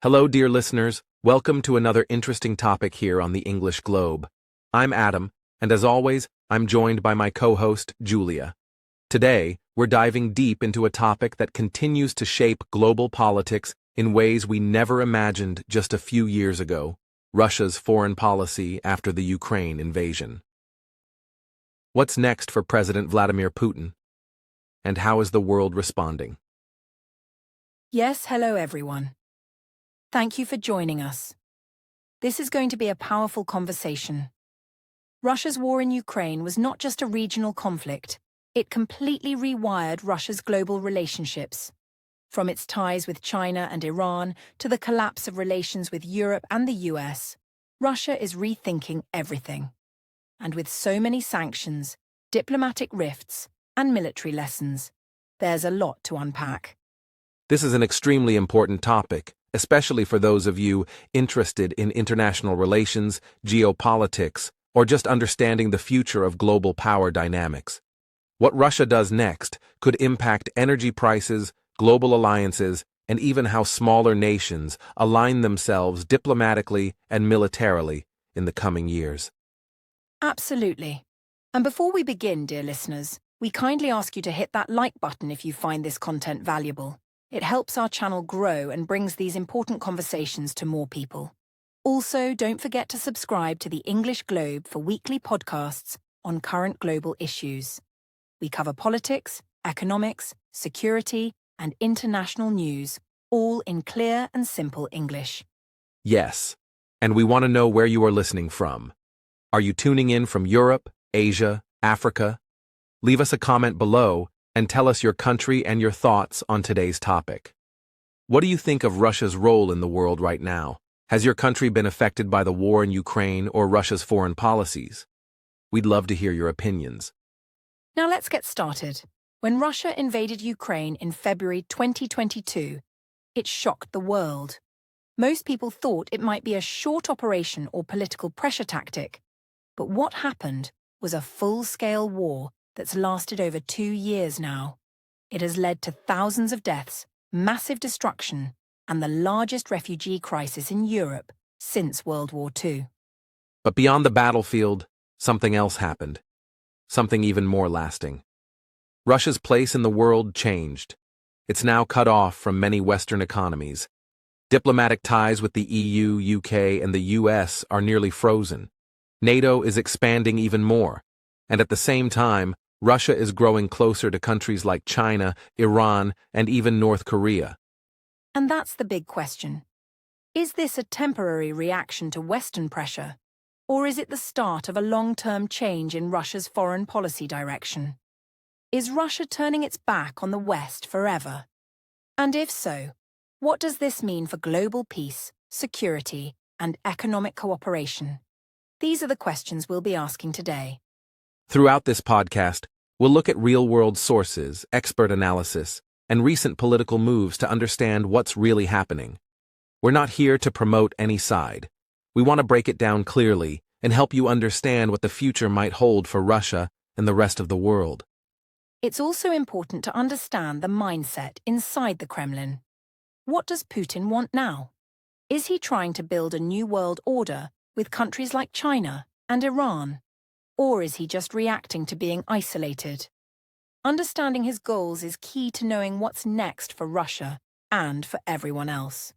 Hello, dear listeners. Welcome to another interesting topic here on the English Globe. I'm Adam, and as always, I'm joined by my co-host, Julia. Today, we're diving deep into a topic that continues to shape global politics in ways we never imagined just a few years ago: Russia's foreign policy after the Ukraine invasion. What's next for President Vladimir Putin? And how is the world responding? Yes, hello everyone. Thank you for joining us. This is going to be a powerful conversation. Russia's war in Ukraine was not just a regional conflict. It completely rewired Russia's global relationships. From its ties with China and Iran to the collapse of relations with Europe and the US, Russia is rethinking everything. And with so many sanctions, diplomatic rifts, and military lessons, there's a lot to unpack. This is an extremely important topic, especially for those of you interested in international relations, geopolitics, or just understanding the future of global power dynamics. What Russia does next could impact energy prices, global alliances, and even how smaller nations align themselves diplomatically and militarily in the coming years. Absolutely. And before we begin, dear listeners, we kindly ask you to hit that like button if you find this content valuable. It helps our channel grow and brings these important conversations to more people. Also, don't forget to subscribe to the English Globe for weekly podcasts on current global issues. We cover politics, economics, security, and international news, all in clear and simple English. Yes, and we want to know where you are listening from. Are you tuning in from Europe, Asia, Africa? Leave us a comment below and tell us your country and your thoughts on today's topic. What do you think of Russia's role in the world right now? Has your country been affected by the war in Ukraine or Russia's foreign policies? We'd love to hear your opinions. Now let's get started. When Russia invaded Ukraine in February 2022, it shocked the world. Most people thought it might be a short operation or political pressure tactic. But what happened was a full-scale war that's lasted over 2 years now. It has led to thousands of deaths, massive destruction, and the largest refugee crisis in Europe since World War II. But beyond the battlefield, something else happened. Something even more lasting. Russia's place in the world changed. It's now cut off from many Western economies. Diplomatic ties with the EU, UK, and the US are nearly frozen. NATO is expanding even more. And at the same time, Russia is growing closer to countries like China, Iran, and even North Korea. And that's the big question. Is this a temporary reaction to Western pressure, or is it the start of a long-term change in Russia's foreign policy direction? Is Russia turning its back on the West forever? And if so, what does this mean for global peace, security, and economic cooperation? These are the questions we'll be asking today. Throughout this podcast, we'll look at real-world sources, expert analysis, and recent political moves to understand what's really happening. We're not here to promote any side. We want to break it down clearly and help you understand what the future might hold for Russia and the rest of the world. It's also important to understand the mindset inside the Kremlin. What does Putin want now? Is he trying to build a new world order with countries like China and Iran? Or is he just reacting to being isolated? Understanding his goals is key to knowing what's next for Russia and for everyone else.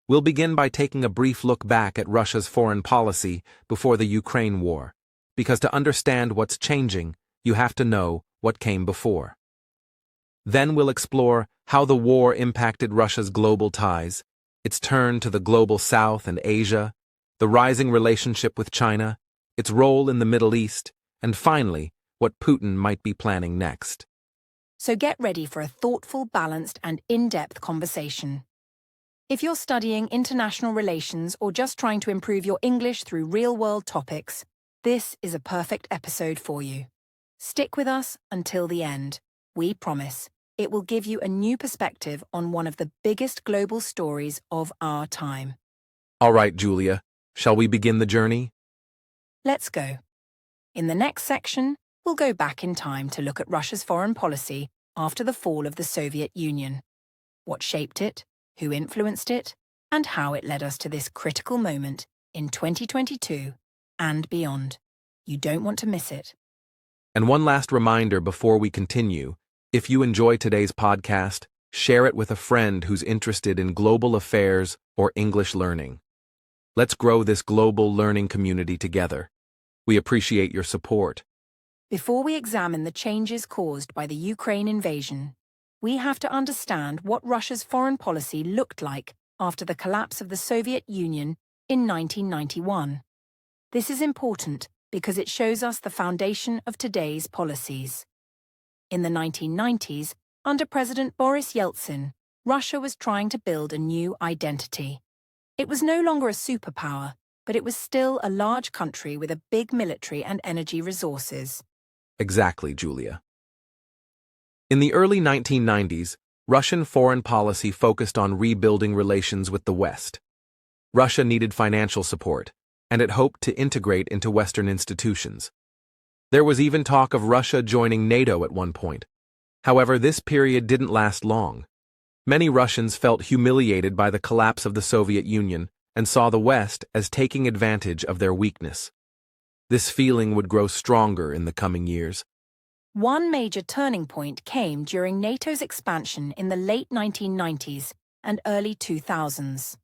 We'll begin by taking a brief look back at Russia's foreign policy before the Ukraine war, because to understand what's changing, you have to know what came before. Then we'll explore how the war impacted Russia's global ties, its turn to the global South and Asia, the rising relationship with China, its role in the Middle East, and finally, what Putin might be planning next. So get ready for a thoughtful, balanced, and in-depth conversation. If you're studying international relations or just trying to improve your English through real-world topics, this is a perfect episode for you. Stick with us until the end. We promise it will give you a new perspective on one of the biggest global stories of our time. All right, Julia, shall we begin the journey? Let's go. In the next section, we'll go back in time to look at Russia's foreign policy after the fall of the Soviet Union. What shaped it, who influenced it, and how it led us to this critical moment in 2022 and beyond. You don't want to miss it. And one last reminder before we continue, if you enjoy today's podcast, share it with a friend who's interested in global affairs or English learning. Let's grow this global learning community together. We appreciate your support. Before we examine the changes caused by the Ukraine invasion, we have to understand what Russia's foreign policy looked like after the collapse of the Soviet Union in 1991. This is important because it shows us the foundation of today's policies. In the 1990s, under President Boris Yeltsin, Russia was trying to build a new identity. It was no longer a superpower, but it was still a large country with a big military and energy resources. Exactly, Julia. In the early 1990s, Russian foreign policy focused on rebuilding relations with the West. Russia needed financial support, and it hoped to integrate into Western institutions. There was even talk of Russia joining NATO at one point. However, this period didn't last long. Many Russians felt humiliated by the collapse of the Soviet Union and saw the West as taking advantage of their weakness. This feeling would grow stronger in the coming years. One major turning point came during NATO's expansion in the late 1990s and early 2000s.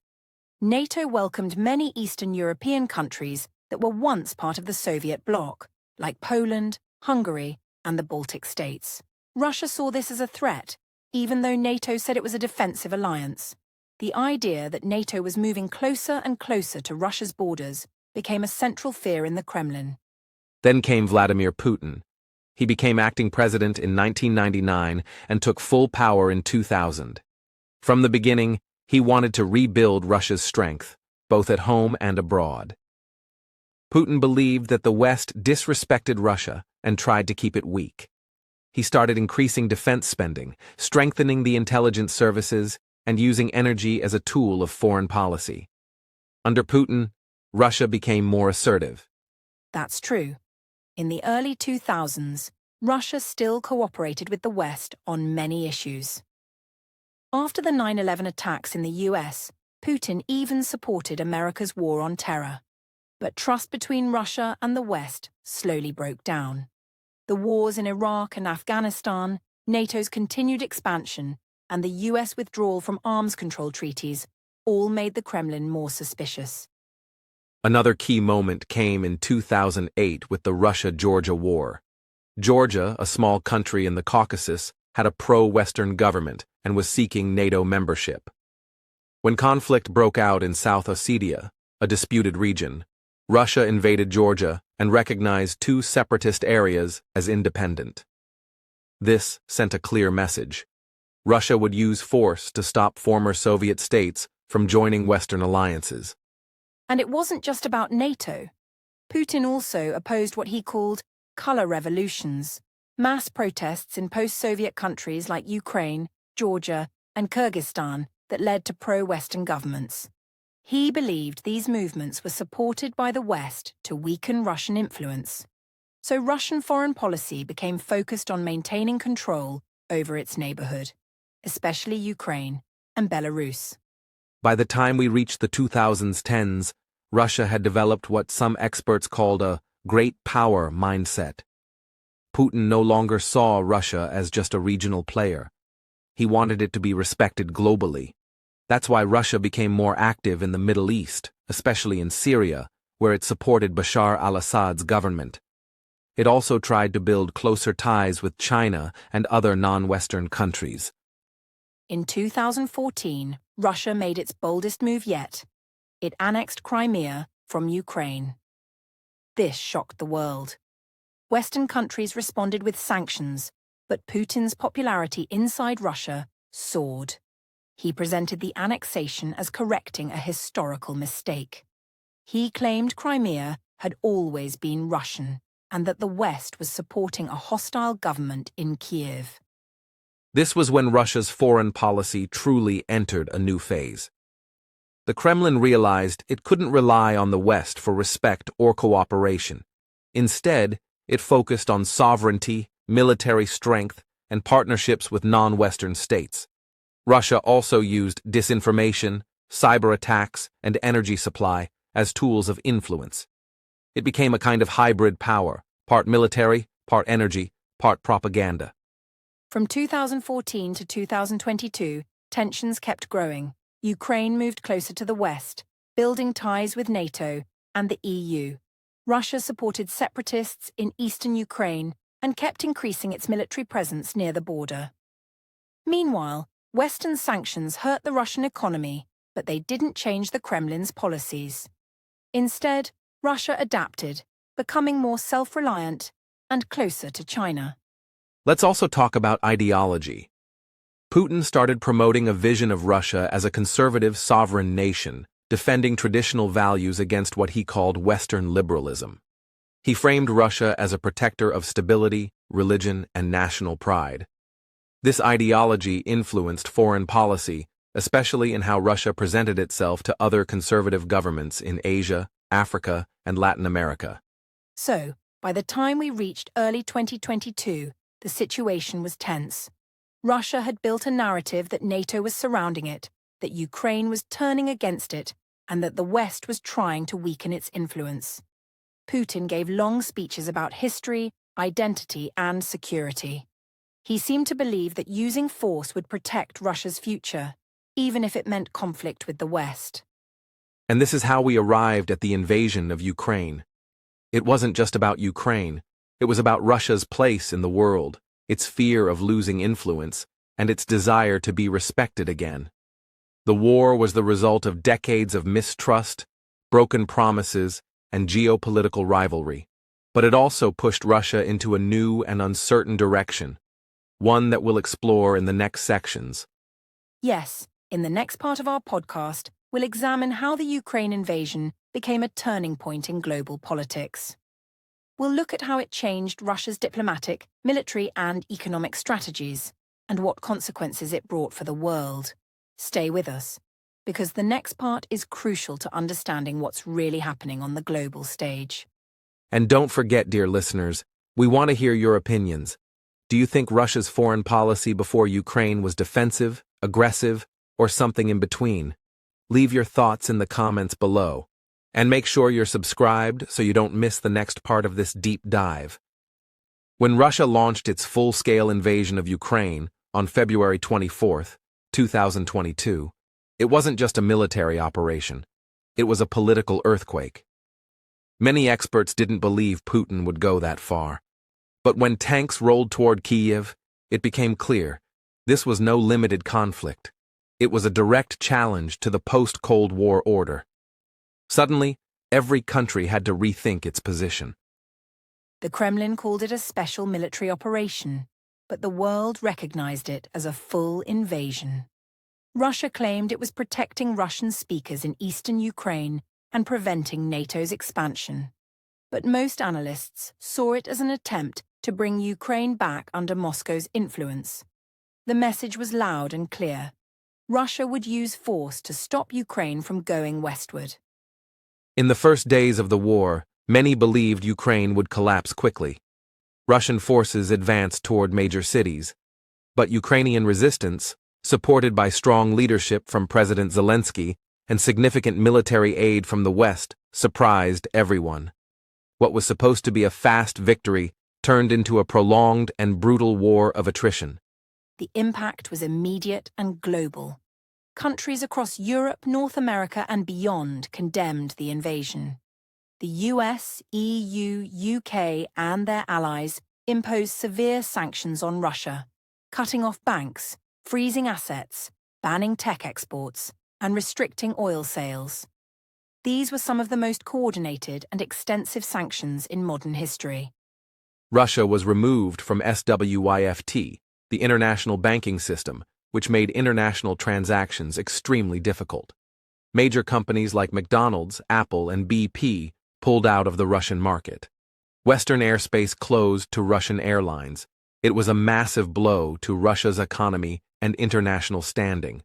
NATO welcomed many Eastern European countries that were once part of the Soviet bloc, like Poland, Hungary, and the Baltic states. Russia saw this as a threat, even though NATO said it was a defensive alliance. The idea that NATO was moving closer and closer to Russia's borders became a central fear in the Kremlin. Then came Vladimir Putin. He became acting president in 1999 and took full power in 2000. From the beginning, he wanted to rebuild Russia's strength, both at home and abroad. Putin believed that the West disrespected Russia and tried to keep it weak. He started increasing defense spending, strengthening the intelligence services, and using energy as a tool of foreign policy. Under Putin, Russia became more assertive. That's true. In the early 2000s, Russia still cooperated with the West on many issues. After the 9/11 attacks in the US, Putin even supported America's war on terror. But trust between Russia and the West slowly broke down. The wars in Iraq and Afghanistan, NATO's continued expansion, and the US withdrawal from arms control treaties all made the Kremlin more suspicious. Another key moment came in 2008 with the Russia-Georgia war. Georgia, a small country in the Caucasus, had a pro-Western government and was seeking NATO membership. When conflict broke out in South Ossetia, a disputed region, Russia invaded Georgia and recognized two separatist areas as independent. This sent a clear message. Russia would use force to stop former Soviet states from joining Western alliances. And it wasn't just about NATO. Putin also opposed what he called color revolutions, mass protests in post-Soviet countries like Ukraine, Georgia, and Kyrgyzstan that led to pro-Western governments. He believed these movements were supported by the West to weaken Russian influence. So Russian foreign policy became focused on maintaining control over its neighborhood, especially Ukraine and Belarus. By the time we reached the 2010s, Russia had developed what some experts called a great power mindset. Putin no longer saw Russia as just a regional player. He wanted it to be respected globally. That's why Russia became more active in the Middle East, especially in Syria, where it supported Bashar al-Assad's government. It also tried to build closer ties with China and other non-Western countries. In 2014, Russia made its boldest move yet. It annexed Crimea from Ukraine. This shocked the world. Western countries responded with sanctions, but Putin's popularity inside Russia soared. He presented the annexation as correcting a historical mistake. He claimed Crimea had always been Russian and that the West was supporting a hostile government in Kiev. This was when Russia's foreign policy truly entered a new phase. The Kremlin realized it couldn't rely on the West for respect or cooperation. Instead, it focused on sovereignty, military strength, and partnerships with non-Western states. Russia also used disinformation, cyber attacks, and energy supply as tools of influence. It became a kind of hybrid power, part military, part energy, part propaganda. From 2014 to 2022, tensions kept growing. Ukraine moved closer to the West, building ties with NATO and the EU. Russia supported separatists in eastern Ukraine and kept increasing its military presence near the border. Meanwhile, Western sanctions hurt the Russian economy, but they didn't change the Kremlin's policies. Instead, Russia adapted, becoming more self-reliant and closer to China. Let's also talk about ideology. Putin started promoting a vision of Russia as a conservative sovereign nation, defending traditional values against what he called Western liberalism. He framed Russia as a protector of stability, religion, and national pride. This ideology influenced foreign policy, especially in how Russia presented itself to other conservative governments in Asia, Africa, and Latin America. So, by the time we reached early 2022, the situation was tense. Russia had built a narrative that NATO was surrounding it, that Ukraine was turning against it, and that the West was trying to weaken its influence. Putin gave long speeches about history, identity, and security. He seemed to believe that using force would protect Russia's future, even if it meant conflict with the West. And this is how we arrived at the invasion of Ukraine. It wasn't just about Ukraine, it was about Russia's place in the world, its fear of losing influence, and its desire to be respected again. The war was the result of decades of mistrust, broken promises, and geopolitical rivalry, but it also pushed Russia into a new and uncertain direction, one that we'll explore in the next sections. Yes, in the next part of our podcast, we'll examine how the Ukraine invasion became a turning point in global politics. We'll look at how it changed Russia's diplomatic, military, and economic strategies, and what consequences it brought for the world. Stay with us, because the next part is crucial to understanding what's really happening on the global stage. And don't forget, dear listeners, we want to hear your opinions. Do you think Russia's foreign policy before Ukraine was defensive, aggressive, or something in between? Leave your thoughts in the comments below. And make sure you're subscribed so you don't miss the next part of this deep dive. When Russia launched its full-scale invasion of Ukraine on February 24, 2022, it wasn't just a military operation. It was a political earthquake. Many experts didn't believe Putin would go that far. But when tanks rolled toward Kyiv, it became clear this was no limited conflict. It was a direct challenge to the post-Cold War order. Suddenly, every country had to rethink its position. The Kremlin called it a special military operation, but the world recognized it as a full invasion. Russia claimed it was protecting Russian speakers in eastern Ukraine and preventing NATO's expansion. But most analysts saw it as an attempt to bring Ukraine back under Moscow's influence. The message was loud and clear. Russia would use force to stop Ukraine from going westward. In the first days of the war, many believed Ukraine would collapse quickly. Russian forces advanced toward major cities. But Ukrainian resistance, supported by strong leadership from President Zelensky and significant military aid from the West, surprised everyone. What was supposed to be a fast victory turned into a prolonged and brutal war of attrition. The impact was immediate and global. Countries across Europe, North America, and beyond condemned the invasion. The US, EU, UK, and their allies imposed severe sanctions on Russia, cutting off banks, freezing assets, banning tech exports, and restricting oil sales. These were some of the most coordinated and extensive sanctions in modern history. Russia was removed from SWIFT, the international banking system, which made international transactions extremely difficult. Major companies like McDonald's, Apple, and BP pulled out of the Russian market. Western airspace closed to Russian airlines. It was a massive blow to Russia's economy and international standing.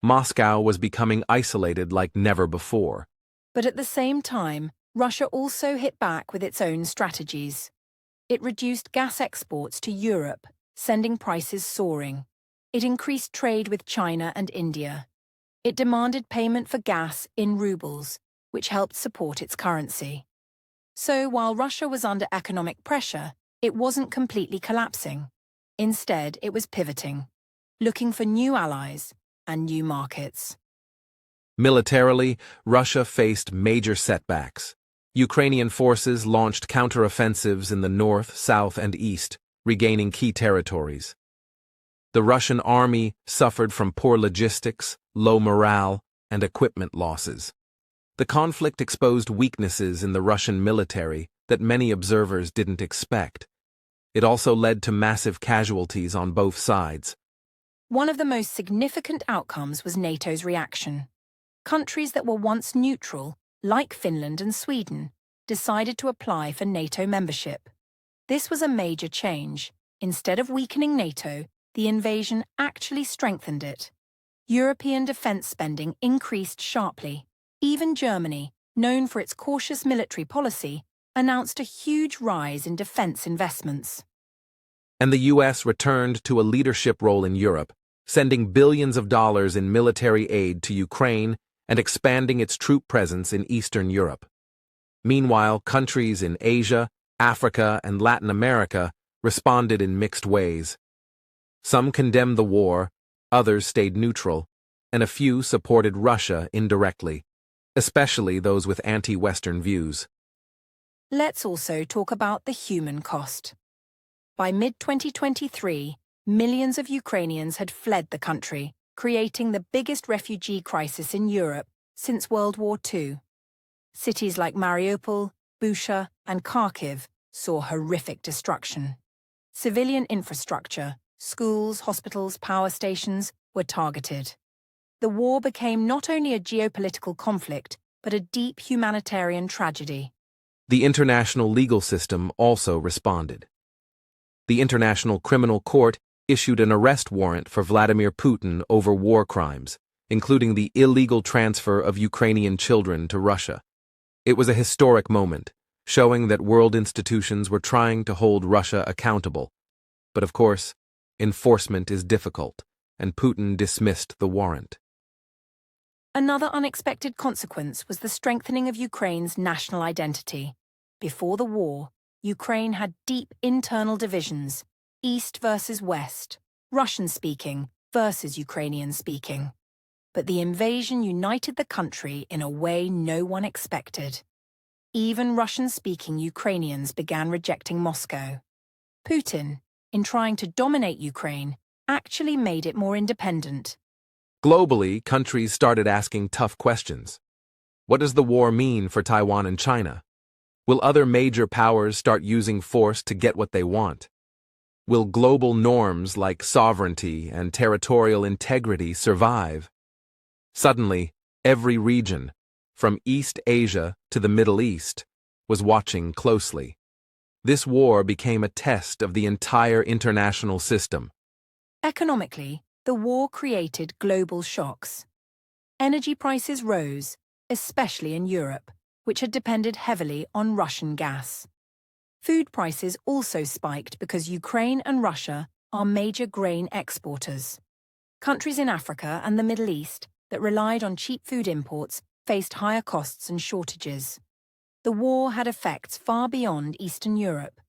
Moscow was becoming isolated like never before. But at the same time, Russia also hit back with its own strategies. It reduced gas exports to Europe, sending prices soaring. It increased trade with China and India. It demanded payment for gas in rubles, which helped support its currency. So while Russia was under economic pressure, it wasn't completely collapsing. Instead, it was pivoting, looking for new allies and new markets. Militarily, Russia faced major setbacks. Ukrainian forces launched counteroffensives in the north, south, and east, regaining key territories. The Russian army suffered from poor logistics, low morale, and equipment losses. The conflict exposed weaknesses in the Russian military that many observers didn't expect. It also led to massive casualties on both sides. One of the most significant outcomes was NATO's reaction. Countries that were once neutral, like Finland and Sweden, decided to apply for NATO membership. This was a major change. Instead of weakening NATO, the invasion actually strengthened it. European defense spending increased sharply. Even Germany, known for its cautious military policy, announced a huge rise in defense investments. And the US returned to a leadership role in Europe, sending billions of dollars in military aid to Ukraine and expanding its troop presence in Eastern Europe. Meanwhile, countries in Asia, Africa, and Latin America responded in mixed ways. Some condemned the war, others stayed neutral, and a few supported Russia indirectly, especially those with anti-Western views. Let's also talk about the human cost. By mid-2023, millions of Ukrainians had fled the country, creating the biggest refugee crisis in Europe since World War II. Cities like Mariupol, Bucha, and Kharkiv saw horrific destruction. Civilian infrastructure, schools, hospitals, power stations were targeted. The war became not only a geopolitical conflict, but a deep humanitarian tragedy. The international legal system also responded. The International Criminal Court issued an arrest warrant for Vladimir Putin over war crimes, including the illegal transfer of Ukrainian children to Russia. It was a historic moment, showing that world institutions were trying to hold Russia accountable. But of course, enforcement is difficult, and Putin dismissed the warrant. Another unexpected consequence was the strengthening of Ukraine's national identity. Before the war, Ukraine had deep internal divisions, East versus West, Russian-speaking versus Ukrainian-speaking. But the invasion united the country in a way no one expected. Even Russian-speaking Ukrainians began rejecting Moscow. Putin, in trying to dominate Ukraine, actually made it more independent. Globally, countries started asking tough questions. What does the war mean for Taiwan and China? Will other major powers start using force to get what they want? Will global norms like sovereignty and territorial integrity survive? Suddenly, every region, from East Asia to the Middle East, was watching closely. This war became a test of the entire international system. Economically, the war created global shocks. Energy prices rose, especially in Europe, which had depended heavily on Russian gas. Food prices also spiked because Ukraine and Russia are major grain exporters. Countries in Africa and the Middle East that relied on cheap food imports faced higher costs and shortages. The war had effects far beyond Eastern Europe.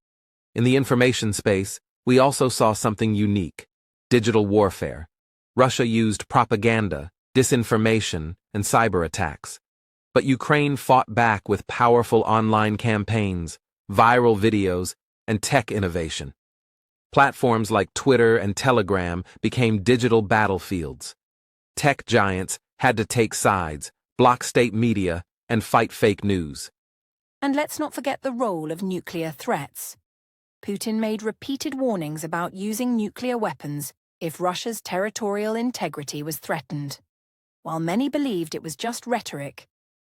In the information space, we also saw something unique: digital warfare. Russia used propaganda, disinformation, and cyber attacks. But Ukraine fought back with powerful online campaigns, viral videos, and tech innovation. Platforms like Twitter and Telegram became digital battlefields. Tech giants had to take sides, block state media, and fight fake news. And let's not forget the role of nuclear threats. Putin made repeated warnings about using nuclear weapons if Russia's territorial integrity was threatened. While many believed it was just rhetoric,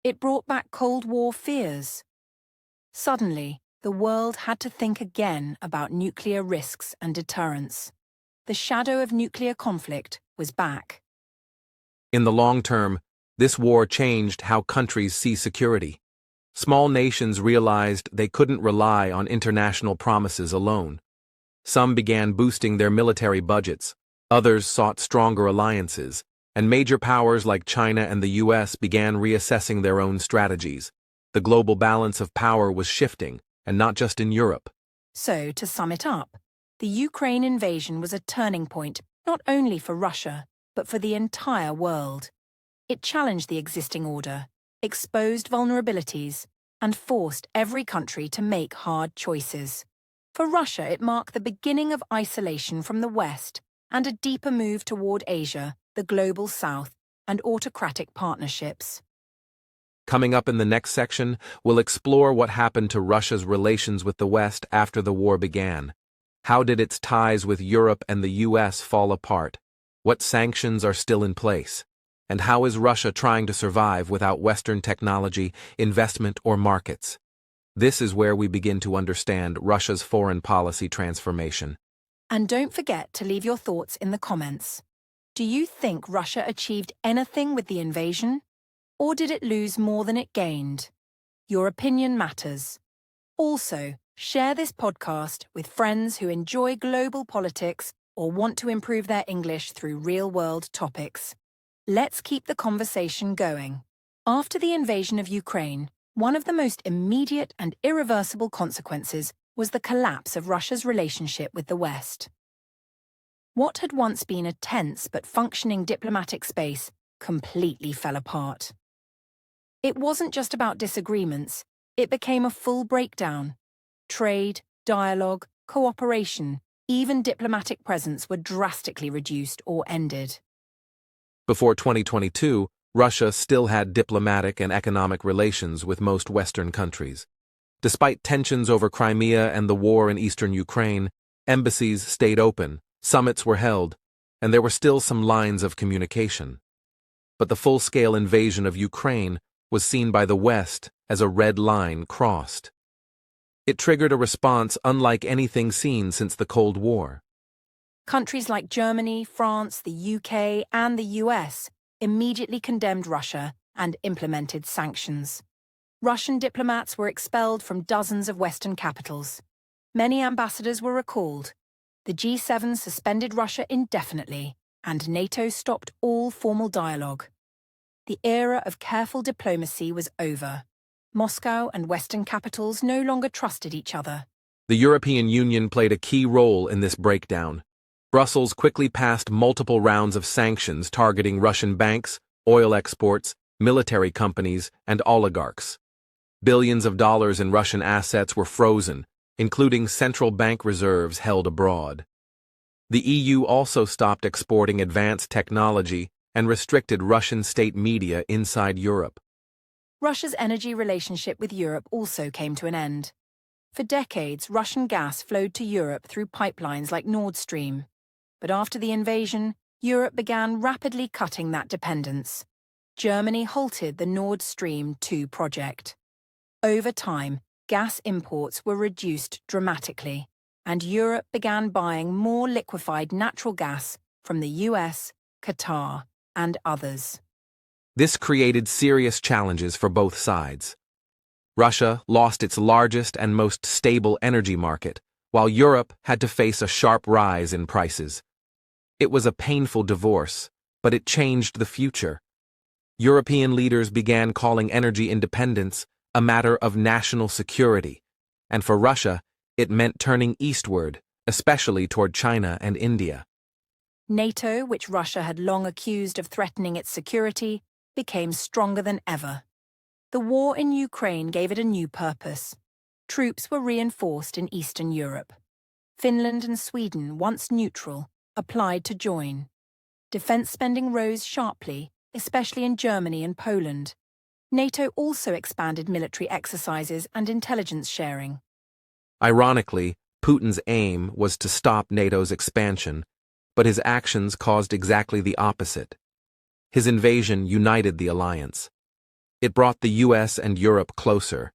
it brought back Cold War fears. Suddenly, the world had to think again about nuclear risks and deterrence. The shadow of nuclear conflict was back. In the long term, this war changed how countries see security. Small nations realized they couldn't rely on international promises alone. Some began boosting their military budgets, others sought stronger alliances, and major powers like China and the US began reassessing their own strategies. The global balance of power was shifting, and not just in Europe. So, to sum it up, the Ukraine invasion was a turning point not only for Russia, but for the entire world. It challenged the existing order, exposed vulnerabilities, and forced every country to make hard choices. For Russia, it marked the beginning of isolation from the West and a deeper move toward Asia, the global South, and autocratic partnerships. Coming up in the next section, we'll explore what happened to Russia's relations with the West after the war began. How did its ties with Europe and the US fall apart? What sanctions are still in place? And how is Russia trying to survive without Western technology, investment, or markets? This is where we begin to understand Russia's foreign policy transformation. And don't forget to leave your thoughts in the comments. Do you think Russia achieved anything with the invasion? Or did it lose more than it gained? Your opinion matters. Also, share this podcast with friends who enjoy global politics or want to improve their English through real-world topics. Let's keep the conversation going. After the invasion of Ukraine, one of the most immediate and irreversible consequences was the collapse of Russia's relationship with the West. What had once been a tense but functioning diplomatic space completely fell apart. It wasn't just about disagreements, it became a full breakdown. Trade, dialogue, cooperation, even diplomatic presence were drastically reduced or ended. Before 2022, Russia still had diplomatic and economic relations with most Western countries. Despite tensions over Crimea and the war in eastern Ukraine, embassies stayed open, summits were held, and there were still some lines of communication. But the full-scale invasion of Ukraine was seen by the West as a red line crossed. It triggered a response unlike anything seen since the Cold War. Countries like Germany, France, the UK, and the US immediately condemned Russia and implemented sanctions. Russian diplomats were expelled from dozens of Western capitals. Many ambassadors were recalled. The G7 suspended Russia indefinitely, and NATO stopped all formal dialogue. The era of careful diplomacy was over. Moscow and Western capitals no longer trusted each other. The European Union played a key role in this breakdown. Brussels quickly passed multiple rounds of sanctions targeting Russian banks, oil exports, military companies, and oligarchs. Billions of dollars in Russian assets were frozen, including central bank reserves held abroad. The EU also stopped exporting advanced technology and restricted Russian state media inside Europe. Russia's energy relationship with Europe also came to an end. For decades, Russian gas flowed to Europe through pipelines like Nord Stream. But after the invasion, Europe began rapidly cutting that dependence. Germany halted the Nord Stream 2 project. Over time, gas imports were reduced dramatically, and Europe began buying more liquefied natural gas from the US, Qatar, and others. This created serious challenges for both sides. Russia lost its largest and most stable energy market, while Europe had to face a sharp rise in prices. It was a painful divorce, but it changed the future. European leaders began calling energy independence a matter of national security, and for Russia, it meant turning eastward, especially toward China and India. NATO, which Russia had long accused of threatening its security, became stronger than ever. The war in Ukraine gave it a new purpose. Troops were reinforced in Eastern Europe. Finland and Sweden, once neutral, applied to join. Defense spending rose sharply, especially in Germany and Poland. NATO also expanded military exercises and intelligence sharing. Ironically, Putin's aim was to stop NATO's expansion, but his actions caused exactly the opposite. His invasion united the alliance. It brought the US and Europe closer.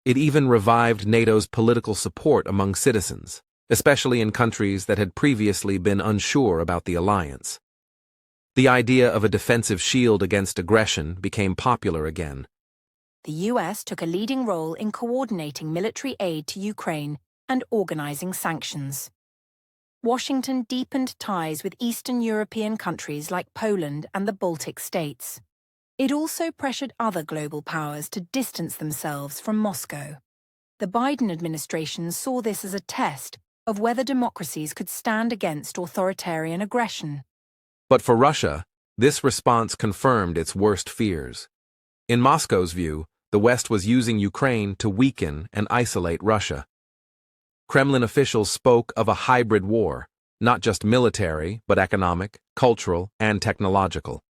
It even revived NATO's political support among citizens, especially in countries that had previously been unsure about the alliance. The idea of a defensive shield against aggression became popular again. The US took a leading role in coordinating military aid to Ukraine and organizing sanctions. Washington deepened ties with Eastern European countries like Poland and the Baltic states. It also pressured other global powers to distance themselves from Moscow. The Biden administration saw this as a test of whether democracies could stand against authoritarian aggression. But for Russia, this response confirmed its worst fears. In Moscow's view, the West was using Ukraine to weaken and isolate Russia. Kremlin officials spoke of a hybrid war, not just military, but economic, cultural, and technological.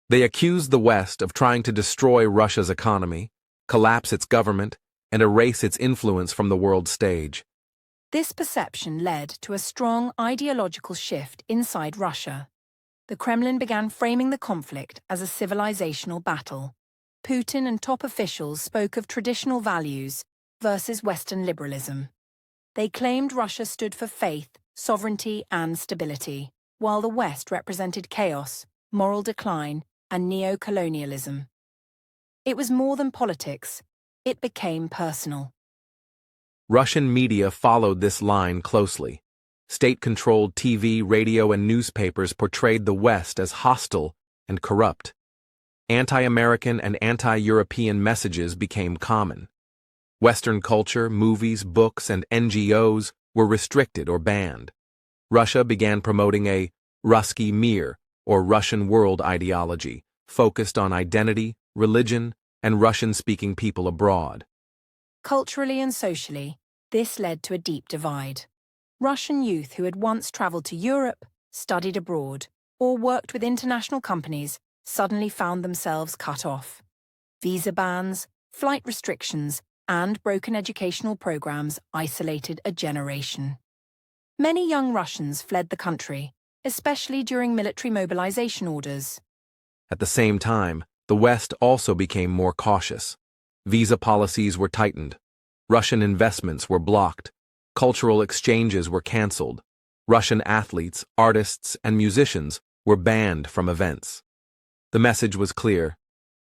They accused the West of trying to destroy Russia's economy, collapse its government, and erase its influence from the world stage. This perception led to a strong ideological shift inside Russia. The Kremlin began framing the conflict as a civilizational battle. Putin and top officials spoke of traditional values versus Western liberalism. They claimed Russia stood for faith, sovereignty, and stability, while the West represented chaos, moral decline, and neo-colonialism. It was more than politics. It became personal. Russian media followed this line closely. State-controlled TV, radio, and newspapers portrayed the West as hostile and corrupt. Anti-American and anti-European messages became common. Western culture, movies, books, and NGOs were restricted or banned. Russia began promoting a Ruski Mir, or Russian world ideology, focused on identity, religion, and Russian-speaking people abroad. Culturally and socially, this led to a deep divide. Russian youth who had once traveled to Europe, studied abroad, or worked with international companies suddenly found themselves cut off. Visa bans, flight restrictions, and broken educational programs isolated a generation. Many young Russians fled the country, especially during military mobilization orders. At the same time, the West also became more cautious. Visa policies were tightened. Russian investments were blocked. Cultural exchanges were canceled. Russian athletes, artists, and musicians were banned from events. The message was clear.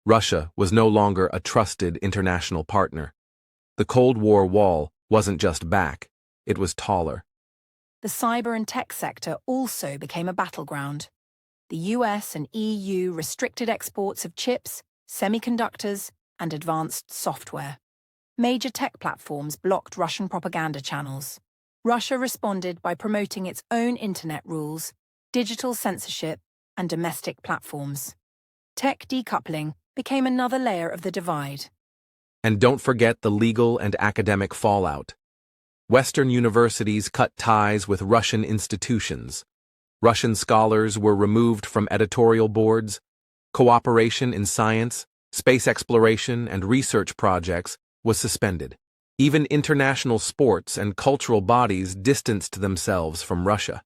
Russia was no longer a trusted international partner. The Cold War wall wasn't just back, it was taller. The cyber and tech sector also became a battleground. The US and EU restricted exports of chips, semiconductors, and advanced software. Major tech platforms blocked Russian propaganda channels. Russia responded by promoting its own internet rules, digital censorship, and domestic platforms. Tech decoupling became another layer of the divide. And don't forget the legal and academic fallout. Western universities cut ties with Russian institutions. Russian scholars were removed from editorial boards. Cooperation in science, space exploration, and research projects was suspended. Even international sports and cultural bodies distanced themselves from Russia.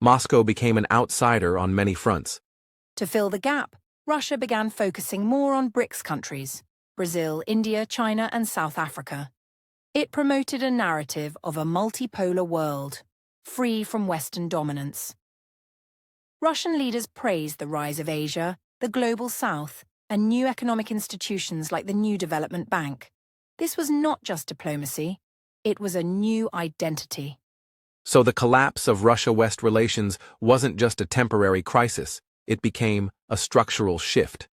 Moscow became an outsider on many fronts. To fill the gap, Russia began focusing more on BRICS countries: Brazil, India, China, and South Africa. It promoted a narrative of a multipolar world, free from Western dominance. Russian leaders praised the rise of Asia, the Global South, and new economic institutions like the New Development Bank. This was not just diplomacy, it was a new identity. So the collapse of Russia-West relations wasn't just a temporary crisis, it became a structural shift.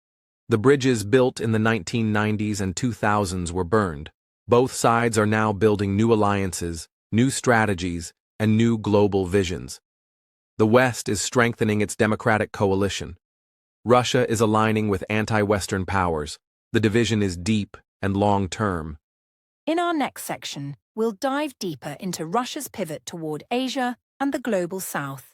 The bridges built in the 1990s and 2000s were burned. Both sides are now building new alliances, new strategies, and new global visions. The West is strengthening its democratic coalition. Russia is aligning with anti-Western powers. The division is deep and long-term. In our next section, we'll dive deeper into Russia's pivot toward Asia and the Global South.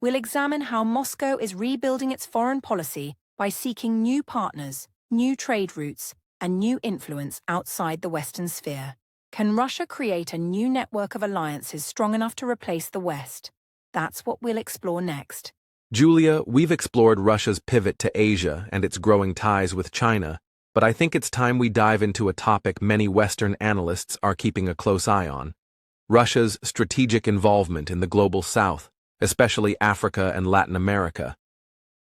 We'll examine how Moscow is rebuilding its foreign policy by seeking new partners, new trade routes, and new influence outside the Western sphere. Can Russia create a new network of alliances strong enough to replace the West? That's what we'll explore next. Julia, we've explored Russia's pivot to Asia and its growing ties with China, but I think it's time we dive into a topic many Western analysts are keeping a close eye on: Russia's strategic involvement in the Global South, especially Africa and Latin America.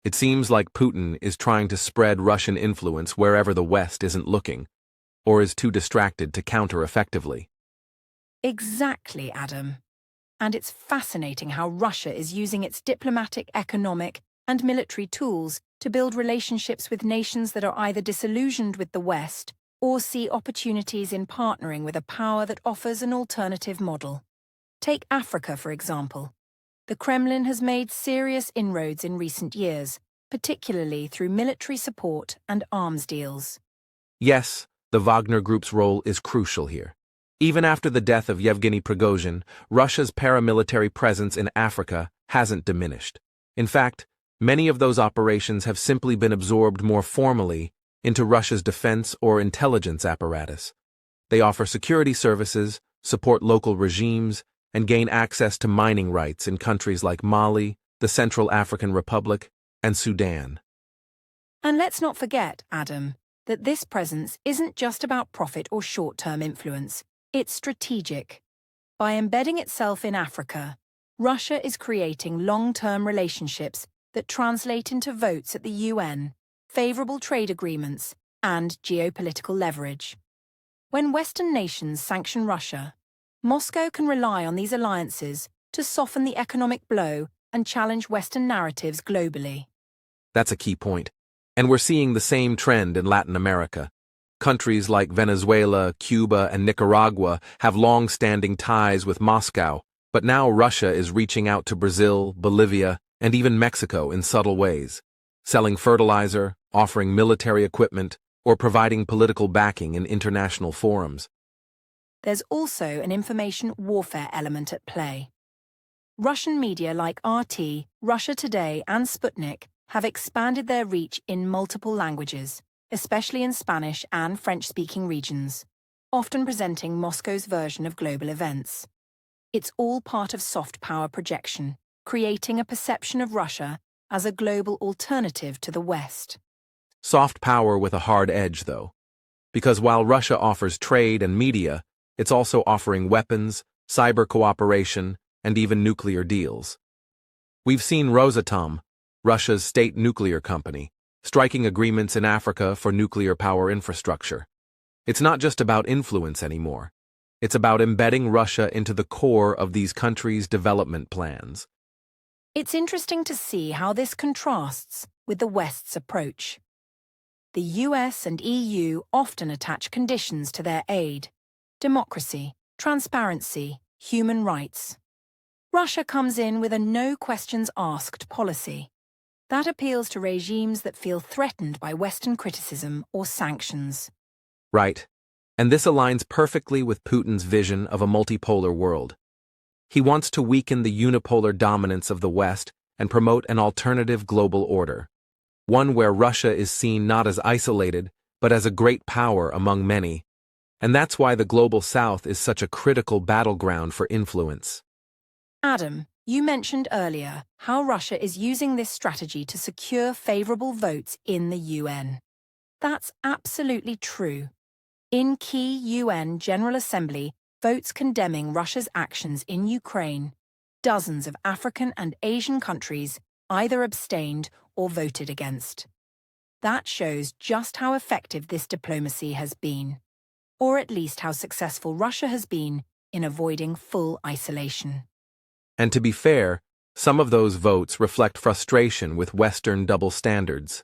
It seems like Putin is trying to spread Russian influence wherever the West isn't looking, or is too distracted to counter effectively. Exactly, Adam. and it's fascinating how Russia is using its diplomatic, economic, and military tools to build relationships with nations that are either disillusioned with the West or see opportunities in partnering with a power that offers an alternative model. Take Africa, for example. The Kremlin has made serious inroads in recent years, particularly through military support and arms deals. Yes, the Wagner Group's role is crucial here. Even after the death of Yevgeny Prigozhin, Russia's paramilitary presence in Africa hasn't diminished. In fact, many of those operations have simply been absorbed more formally into Russia's defense or intelligence apparatus. They offer security services, support local regimes, and gain access to mining rights in countries like Mali, the Central African Republic, and Sudan. And let's not forget, Adam, that this presence isn't just about profit or short-term influence. It's strategic. By embedding itself in Africa, Russia is creating long-term relationships that translate into votes at the UN, favorable trade agreements, and geopolitical leverage. When Western nations sanction Russia, Moscow can rely on these alliances to soften the economic blow and challenge Western narratives globally. That's a key point. And we're seeing the same trend in Latin America. Countries like Venezuela, Cuba, and Nicaragua have long-standing ties with Moscow, but now Russia is reaching out to Brazil, Bolivia, and even Mexico in subtle ways, selling fertilizer, offering military equipment, or providing political backing in international forums. There's also an information warfare element at play. Russian media like RT, Russia Today, and Sputnik have expanded their reach in multiple languages, especially in Spanish and French-speaking regions, often presenting Moscow's version of global events. It's all part of soft power projection, creating a perception of Russia as a global alternative to the West. Soft power with a hard edge, though. Because while Russia offers trade and media, it's also offering weapons, cyber cooperation, and even nuclear deals. We've seen Rosatom, Russia's state nuclear company, striking agreements in Africa for nuclear power infrastructure. It's not just about influence anymore. It's about embedding Russia into the core of these countries' development plans. It's interesting to see how this contrasts with the West's approach. The US and EU often attach conditions to their aid: democracy, transparency, human rights. Russia comes in with a no-questions-asked policy. That appeals to regimes that feel threatened by Western criticism or sanctions. Right. And this aligns perfectly with Putin's vision of a multipolar world. He wants to weaken the unipolar dominance of the West and promote an alternative global order, one where Russia is seen not as isolated, but as a great power among many. And that's why the Global South is such a critical battleground for influence. Adam, you mentioned earlier how Russia is using this strategy to secure favorable votes in the UN. That's absolutely true. In key UN General Assembly votes condemning Russia's actions in Ukraine, dozens of African and Asian countries either abstained or voted against. That shows just how effective this diplomacy has been, or at least how successful Russia has been in avoiding full isolation. And to be fair, some of those votes reflect frustration with Western double standards.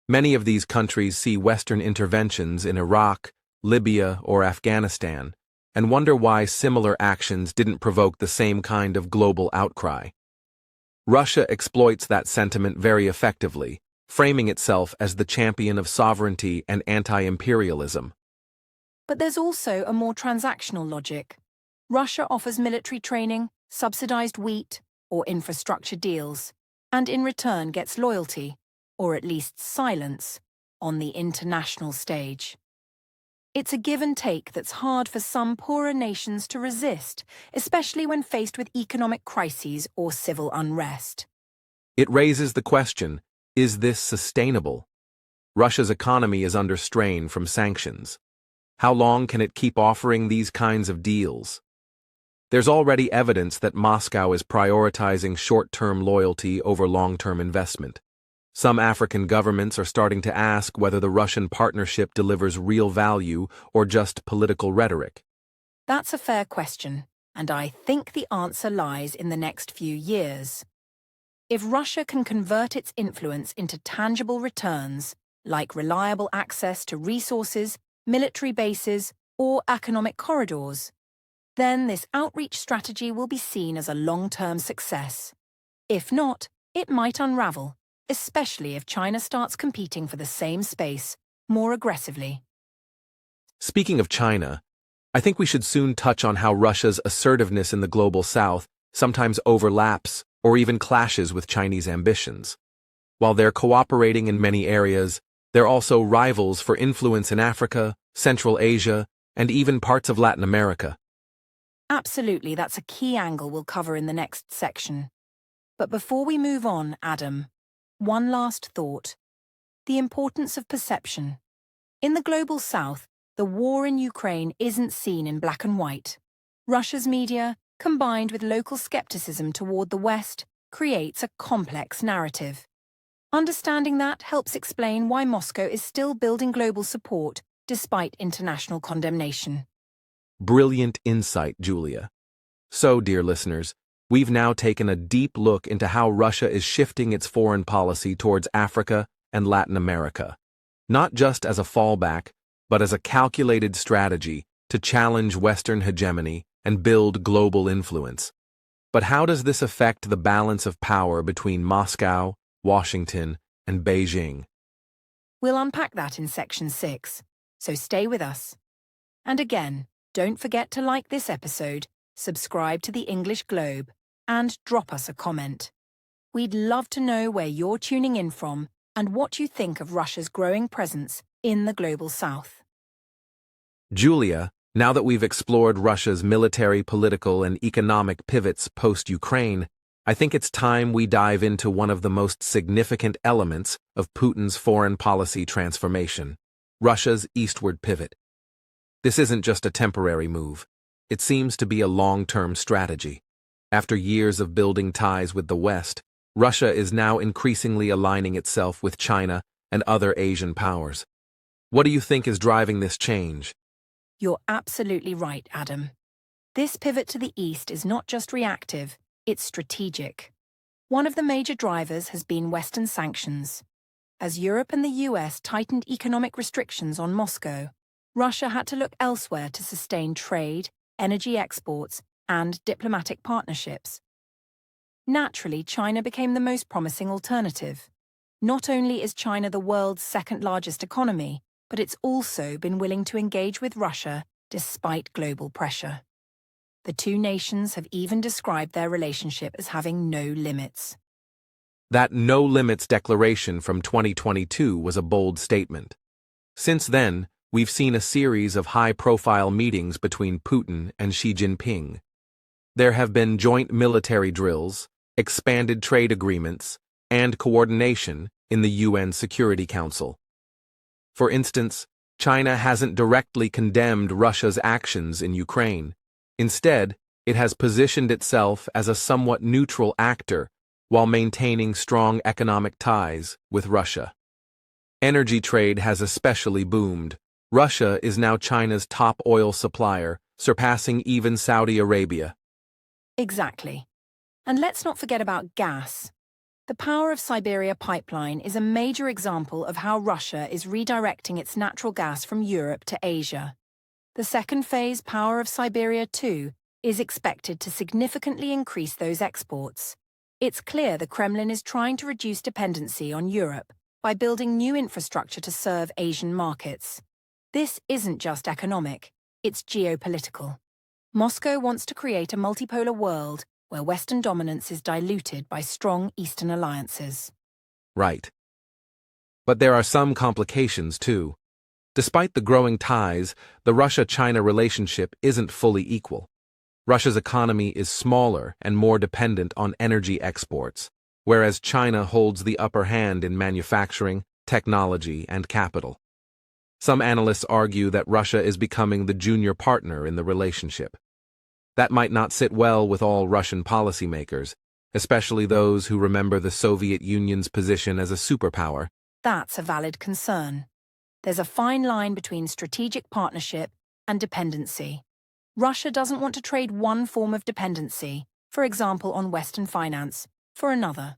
Many of these countries see Western interventions in Iraq, Libya, or Afghanistan, and wonder why similar actions didn't provoke the same kind of global outcry. Russia exploits that sentiment very effectively, framing itself as the champion of sovereignty and anti-imperialism. But there's also a more transactional logic. Russia offers military training, subsidized wheat, or infrastructure deals, and in return gets loyalty, or at least silence, on the international stage. It's a give and take that's hard for some poorer nations to resist, especially when faced with economic crises or civil unrest. It raises the question, is this sustainable? Russia's economy is under strain from sanctions. How long can it keep offering these kinds of deals? There's already evidence that Moscow is prioritizing short-term loyalty over long-term investment. Some African governments are starting to ask whether the Russian partnership delivers real value or just political rhetoric. That's a fair question. and I think the answer lies in the next few years. If Russia can convert its influence into tangible returns, like reliable access to resources, military bases, or economic corridors, then this outreach strategy will be seen as a long-term success. If not, it might unravel, especially if China starts competing for the same space more aggressively. Speaking of China, I think we should soon touch on how Russia's assertiveness in the global south sometimes overlaps or even clashes with Chinese ambitions. While they're cooperating in many areas, they're also rivals for influence in Africa, Central Asia, and even parts of Latin America. Absolutely, that's a key angle we'll cover in the next section. But before we move on, Adam, one last thought. The importance of perception. In the global south, the war in Ukraine isn't seen in black and white. Russia's media, combined with local skepticism toward the West, creates a complex narrative. Understanding that helps explain why Moscow is still building global support despite international condemnation. Brilliant insight, Julia. So, dear listeners, we've now taken a deep look into how Russia is shifting its foreign policy towards Africa and Latin America, not just as a fallback, but as a calculated strategy to challenge Western hegemony and build global influence. But how does this affect the balance of power between Moscow, Washington, and Beijing? We'll unpack that in Section 6, so stay with us. And again, don't forget to like this episode, subscribe to the English Globe, and drop us a comment. We'd love to know where you're tuning in from and what you think of Russia's growing presence in the global south. Julia, now that we've explored Russia's military, political, and economic pivots post-Ukraine, I think it's time we dive into one of the most significant elements of Putin's foreign policy transformation, Russia's eastward pivot. This isn't just a temporary move. It seems to be a long-term strategy. After years of building ties with the West, Russia is now increasingly aligning itself with China and other Asian powers. What do you think is driving this change? You're absolutely right, Adam. This pivot to the east is not just reactive, it's strategic. One of the major drivers has been Western sanctions. As Europe and the US tightened economic restrictions on Moscow, Russia had to look elsewhere to sustain trade, energy exports, and diplomatic partnerships. Naturally, China became the most promising alternative. Not only is China the world's second-largest economy, but it's also been willing to engage with Russia despite global pressure. The two nations have even described their relationship as having no limits. That no-limits declaration from 2022 was a bold statement. Since then, we've seen a series of high-profile meetings between Putin and Xi Jinping. There have been joint military drills, expanded trade agreements, and coordination in the UN Security Council. For instance, China hasn't directly condemned Russia's actions in Ukraine. Instead, it has positioned itself as a somewhat neutral actor while maintaining strong economic ties with Russia. Energy trade has especially boomed. Russia is now China's top oil supplier, surpassing even Saudi Arabia. Exactly. And let's not forget about gas. The Power of Siberia pipeline is a major example of how Russia is redirecting its natural gas from Europe to Asia. The second phase, Power of Siberia 2, is expected to significantly increase those exports. It's clear the Kremlin is trying to reduce dependency on Europe by building new infrastructure to serve Asian markets. This isn't just economic, it's geopolitical. Moscow wants to create a multipolar world where Western dominance is diluted by strong Eastern alliances. Right. But there are some complications, too. Despite the growing ties, the Russia-China relationship isn't fully equal. Russia's economy is smaller and more dependent on energy exports, whereas China holds the upper hand in manufacturing, technology, and capital. Some analysts argue that Russia is becoming the junior partner in the relationship. That might not sit well with all Russian policymakers, especially those who remember the Soviet Union's position as a superpower. That's a valid concern. There's a fine line between strategic partnership and dependency. Russia doesn't want to trade one form of dependency, for example on Western finance, for another.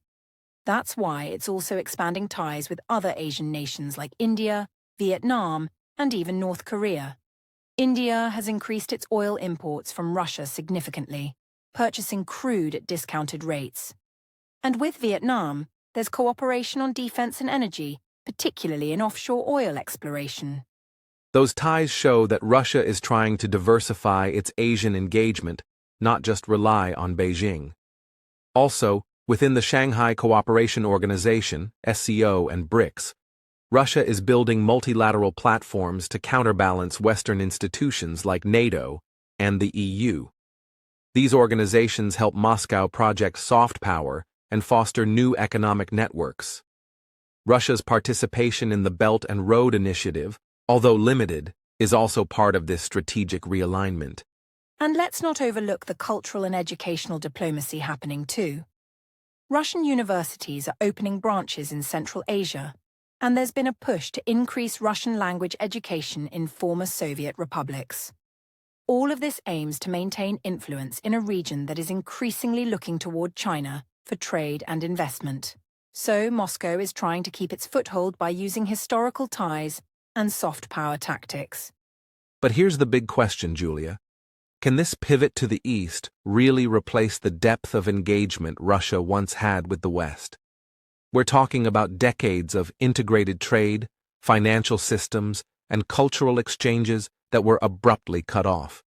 That's why it's also expanding ties with other Asian nations like India, Vietnam, and even North Korea. India has increased its oil imports from Russia significantly, purchasing crude at discounted rates. And with Vietnam, there's cooperation on defense and energy, particularly in offshore oil exploration. Those ties show that Russia is trying to diversify its Asian engagement, not just rely on Beijing. Also, within the Shanghai Cooperation Organization, SCO, and BRICS, Russia is building multilateral platforms to counterbalance Western institutions like NATO and the EU. These organizations help Moscow project soft power and foster new economic networks. Russia's participation in the Belt and Road Initiative, although limited, is also part of this strategic realignment. And let's not overlook the cultural and educational diplomacy happening too. Russian universities are opening branches in Central Asia, and there's been a push to increase Russian language education in former Soviet republics. All of this aims to maintain influence in a region that is increasingly looking toward China for trade and investment. So Moscow is trying to keep its foothold by using historical ties and soft power tactics. But here's the big question, Julia. Can this pivot to the East really replace the depth of engagement Russia once had with the West? We're talking about decades of integrated trade, financial systems, and cultural exchanges that were abruptly cut off.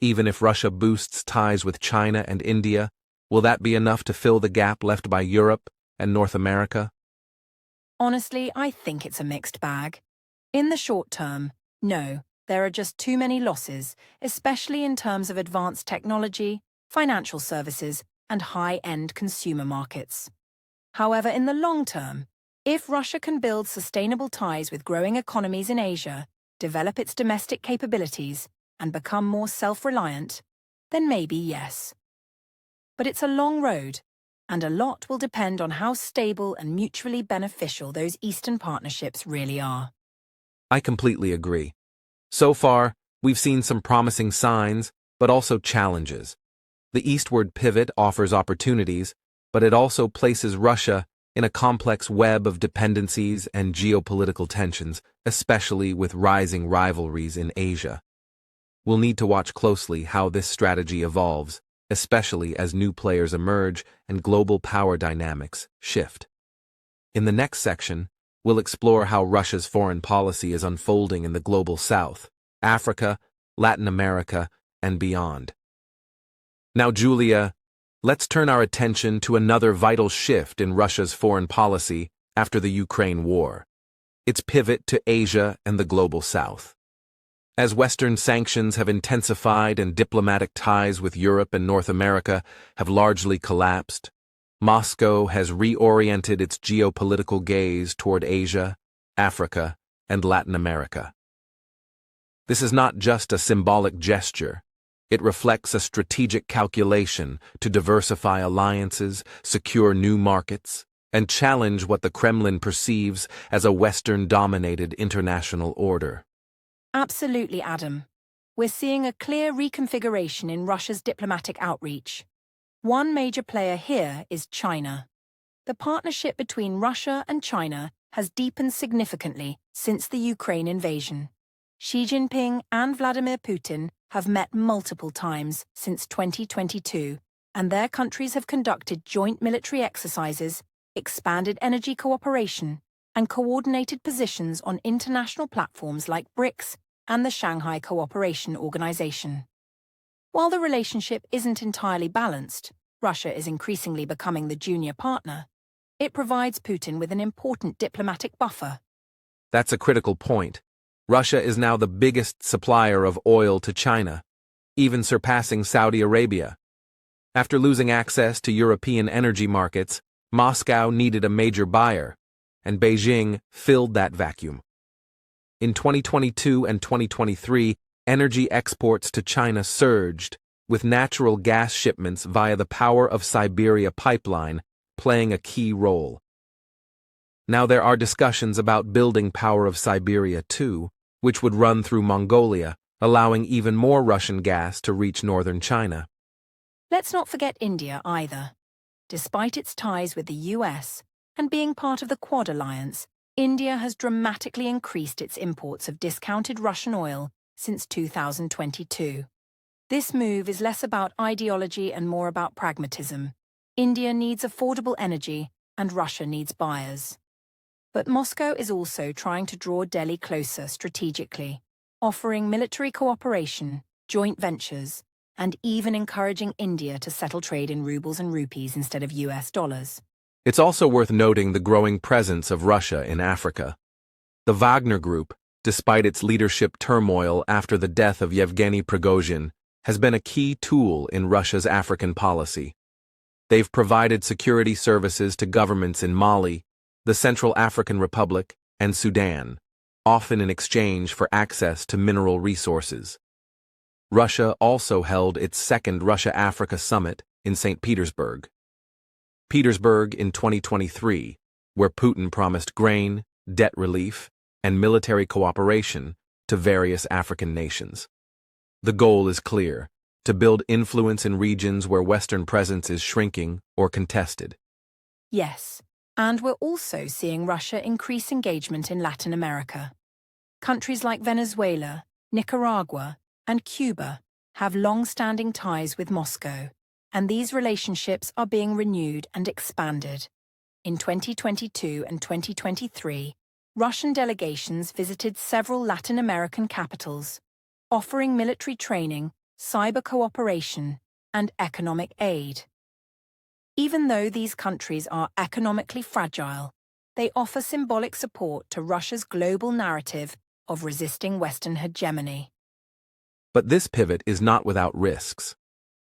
Even if Russia boosts ties with China and India, will that be enough to fill the gap left by Europe and North America? Honestly, I think it's a mixed bag. In the short term, no, there are just too many losses, especially in terms of advanced technology, financial services, and high-end consumer markets. However, in the long term, if Russia can build sustainable ties with growing economies in Asia, develop its domestic capabilities, and become more self-reliant, then maybe yes. But it's a long road, and a lot will depend on how stable and mutually beneficial those Eastern partnerships really are. I completely agree. So far, we've seen some promising signs, but also challenges. The eastward pivot offers opportunities, but it also places Russia in a complex web of dependencies and geopolitical tensions, especially with rising rivalries in Asia. We'll need to watch closely how this strategy evolves, especially as new players emerge and global power dynamics shift. In the next section, we'll explore how Russia's foreign policy is unfolding in the global South, Africa, Latin America, and beyond. Now, Julia, let's turn our attention to another vital shift in Russia's foreign policy after the Ukraine war: its pivot to Asia and the global South. As Western sanctions have intensified and diplomatic ties with Europe and North America have largely collapsed, Moscow has reoriented its geopolitical gaze toward Asia, Africa, and Latin America. This is not just a symbolic gesture. It reflects a strategic calculation to diversify alliances, secure new markets, and challenge what the Kremlin perceives as a Western-dominated international order. Absolutely, Adam. We're seeing a clear reconfiguration in Russia's diplomatic outreach. One major player here is China. The partnership between Russia and China has deepened significantly since the Ukraine invasion. Xi Jinping and Vladimir Putin have met multiple times since 2022, and their countries have conducted joint military exercises, expanded energy cooperation, and coordinated positions on international platforms like BRICS and the Shanghai Cooperation Organization. While the relationship isn't entirely balanced, Russia is increasingly becoming the junior partner. It provides Putin with an important diplomatic buffer. That's a critical point. Russia is now the biggest supplier of oil to China, even surpassing Saudi Arabia. After losing access to European energy markets, Moscow needed a major buyer, and Beijing filled that vacuum. In 2022 and 2023, energy exports to China surged, with natural gas shipments via the Power of Siberia pipeline playing a key role. Now there are discussions about building Power of Siberia 2, which would run through Mongolia, allowing even more Russian gas to reach northern China. Let's not forget India either. Despite its ties with the US and being part of the Quad alliance, India has dramatically increased its imports of discounted Russian oil since 2022. This move is less about ideology and more about pragmatism. India needs affordable energy, and Russia needs buyers. But Moscow is also trying to draw Delhi closer strategically, offering military cooperation, joint ventures, and even encouraging India to settle trade in rubles and rupees instead of US dollars. It's also worth noting the growing presence of Russia in Africa. The Wagner Group, despite its leadership turmoil after the death of Yevgeny Prigozhin, has been a key tool in Russia's African policy. They've provided security services to governments in Mali, the Central African Republic, and Sudan, often in exchange for access to mineral resources. Russia also held its second Russia-Africa summit in St. Petersburg in 2023, where Putin promised grain, debt relief, and military cooperation to various African nations. The goal is clear: to build influence in regions where Western presence is shrinking or contested. Yes, and we're also seeing Russia increase engagement in Latin America. Countries like Venezuela, Nicaragua, and Cuba have long-standing ties with Moscow, and these relationships are being renewed and expanded. In 2022 and 2023, Russian delegations visited several Latin American capitals, offering military training, cyber cooperation, and economic aid. Even though these countries are economically fragile, they offer symbolic support to Russia's global narrative of resisting Western hegemony. But this pivot is not without risks.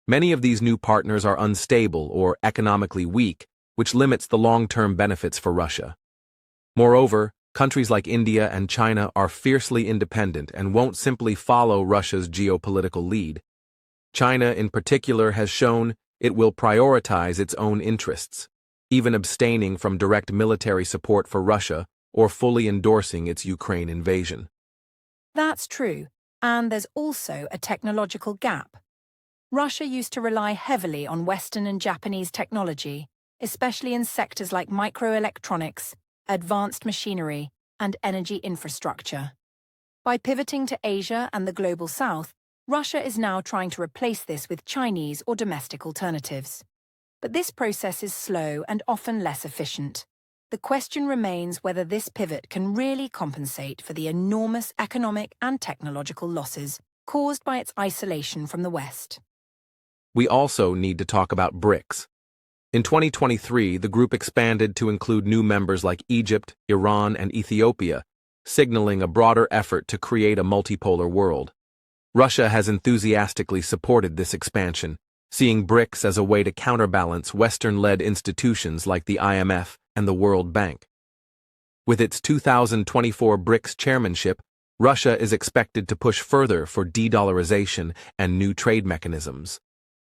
Many of these new partners are unstable or economically weak, which limits the long-term benefits for Russia. Moreover, countries like India and China are fiercely independent and won't simply follow Russia's geopolitical lead. China, in particular, has shown it will prioritize its own interests, even abstaining from direct military support for Russia or fully endorsing its Ukraine invasion. That's true, and there's also a technological gap. Russia used to rely heavily on Western and Japanese technology, especially in sectors like microelectronics, advanced machinery, and energy infrastructure. By pivoting to Asia and the global South, Russia is now trying to replace this with Chinese or domestic alternatives. But this process is slow and often less efficient. The question remains whether this pivot can really compensate for the enormous economic and technological losses caused by its isolation from the West. We also need to talk about BRICS. In 2023, the group expanded to include new members like Egypt, Iran, and Ethiopia, signaling a broader effort to create a multipolar world. Russia has enthusiastically supported this expansion, seeing BRICS as a way to counterbalance Western-led institutions like the IMF and the World Bank. With its 2024 BRICS chairmanship, Russia is expected to push further for de-dollarization and new trade mechanisms.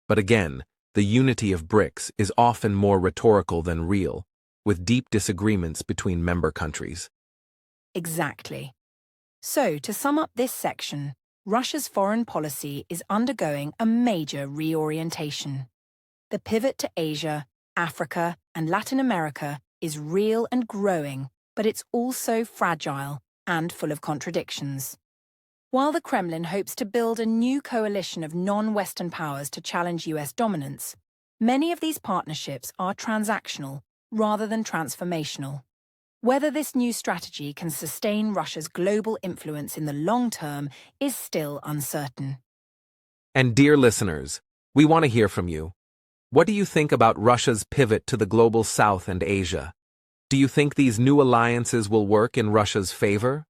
But again, the unity of BRICS is often more rhetorical than real, with deep disagreements between member countries. Exactly. So, to sum up this section, Russia's foreign policy is undergoing a major reorientation. The pivot to Asia, Africa, and Latin America is real and growing, but it's also fragile and full of contradictions. While the Kremlin hopes to build a new coalition of non-Western powers to challenge US dominance, many of these partnerships are transactional rather than transformational. Whether this new strategy can sustain Russia's global influence in the long term is still uncertain. And dear listeners, we want to hear from you. What do you think about Russia's pivot to the global South and Asia? Do you think these new alliances will work in Russia's favor?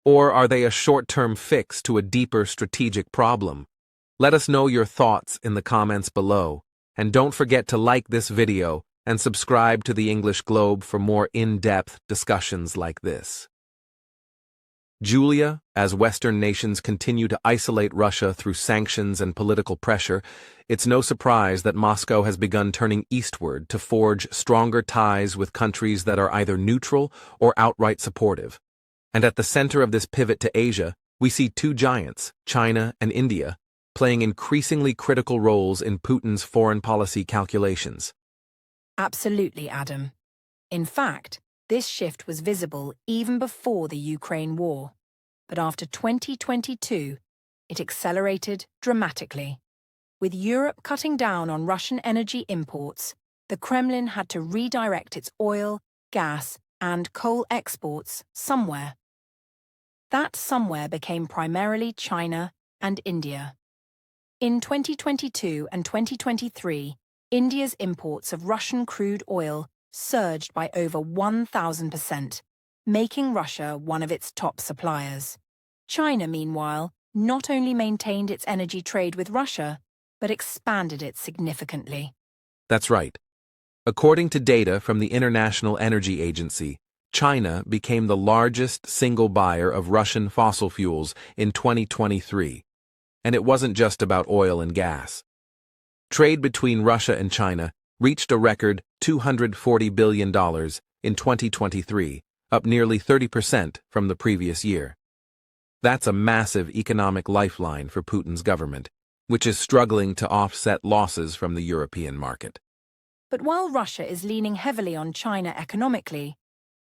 Or are they a short-term fix to a deeper strategic problem? Let us know your thoughts in the comments below, and don't forget to like this video and subscribe to the English Globe for more in-depth discussions like this. Julia, as Western nations continue to isolate Russia through sanctions and political pressure, it's no surprise that Moscow has begun turning eastward to forge stronger ties with countries that are either neutral or outright supportive. And at the center of this pivot to Asia, We see two giants, China and India, playing increasingly critical roles in Putin's foreign policy calculations. Absolutely, Adam. In fact, this shift was visible even before the Ukraine war. But after 2022, it accelerated dramatically. With Europe cutting down on Russian energy imports, the Kremlin had to redirect its oil, gas, and coal exports somewhere. That somewhere became primarily China and India. In 2022 and 2023, India's imports of Russian crude oil surged by over 1,000%, making Russia one of its top suppliers. China, meanwhile, not only maintained its energy trade with Russia, but expanded it significantly. That's right. According to data from the International Energy Agency, China became the largest single buyer of Russian fossil fuels in 2023. And it wasn't just about oil and gas. Trade between Russia and China reached a record $240 billion in 2023, up nearly 30% from the previous year. That's a massive economic lifeline for Putin's government, which is struggling to offset losses from the European market. But while Russia is leaning heavily on China economically,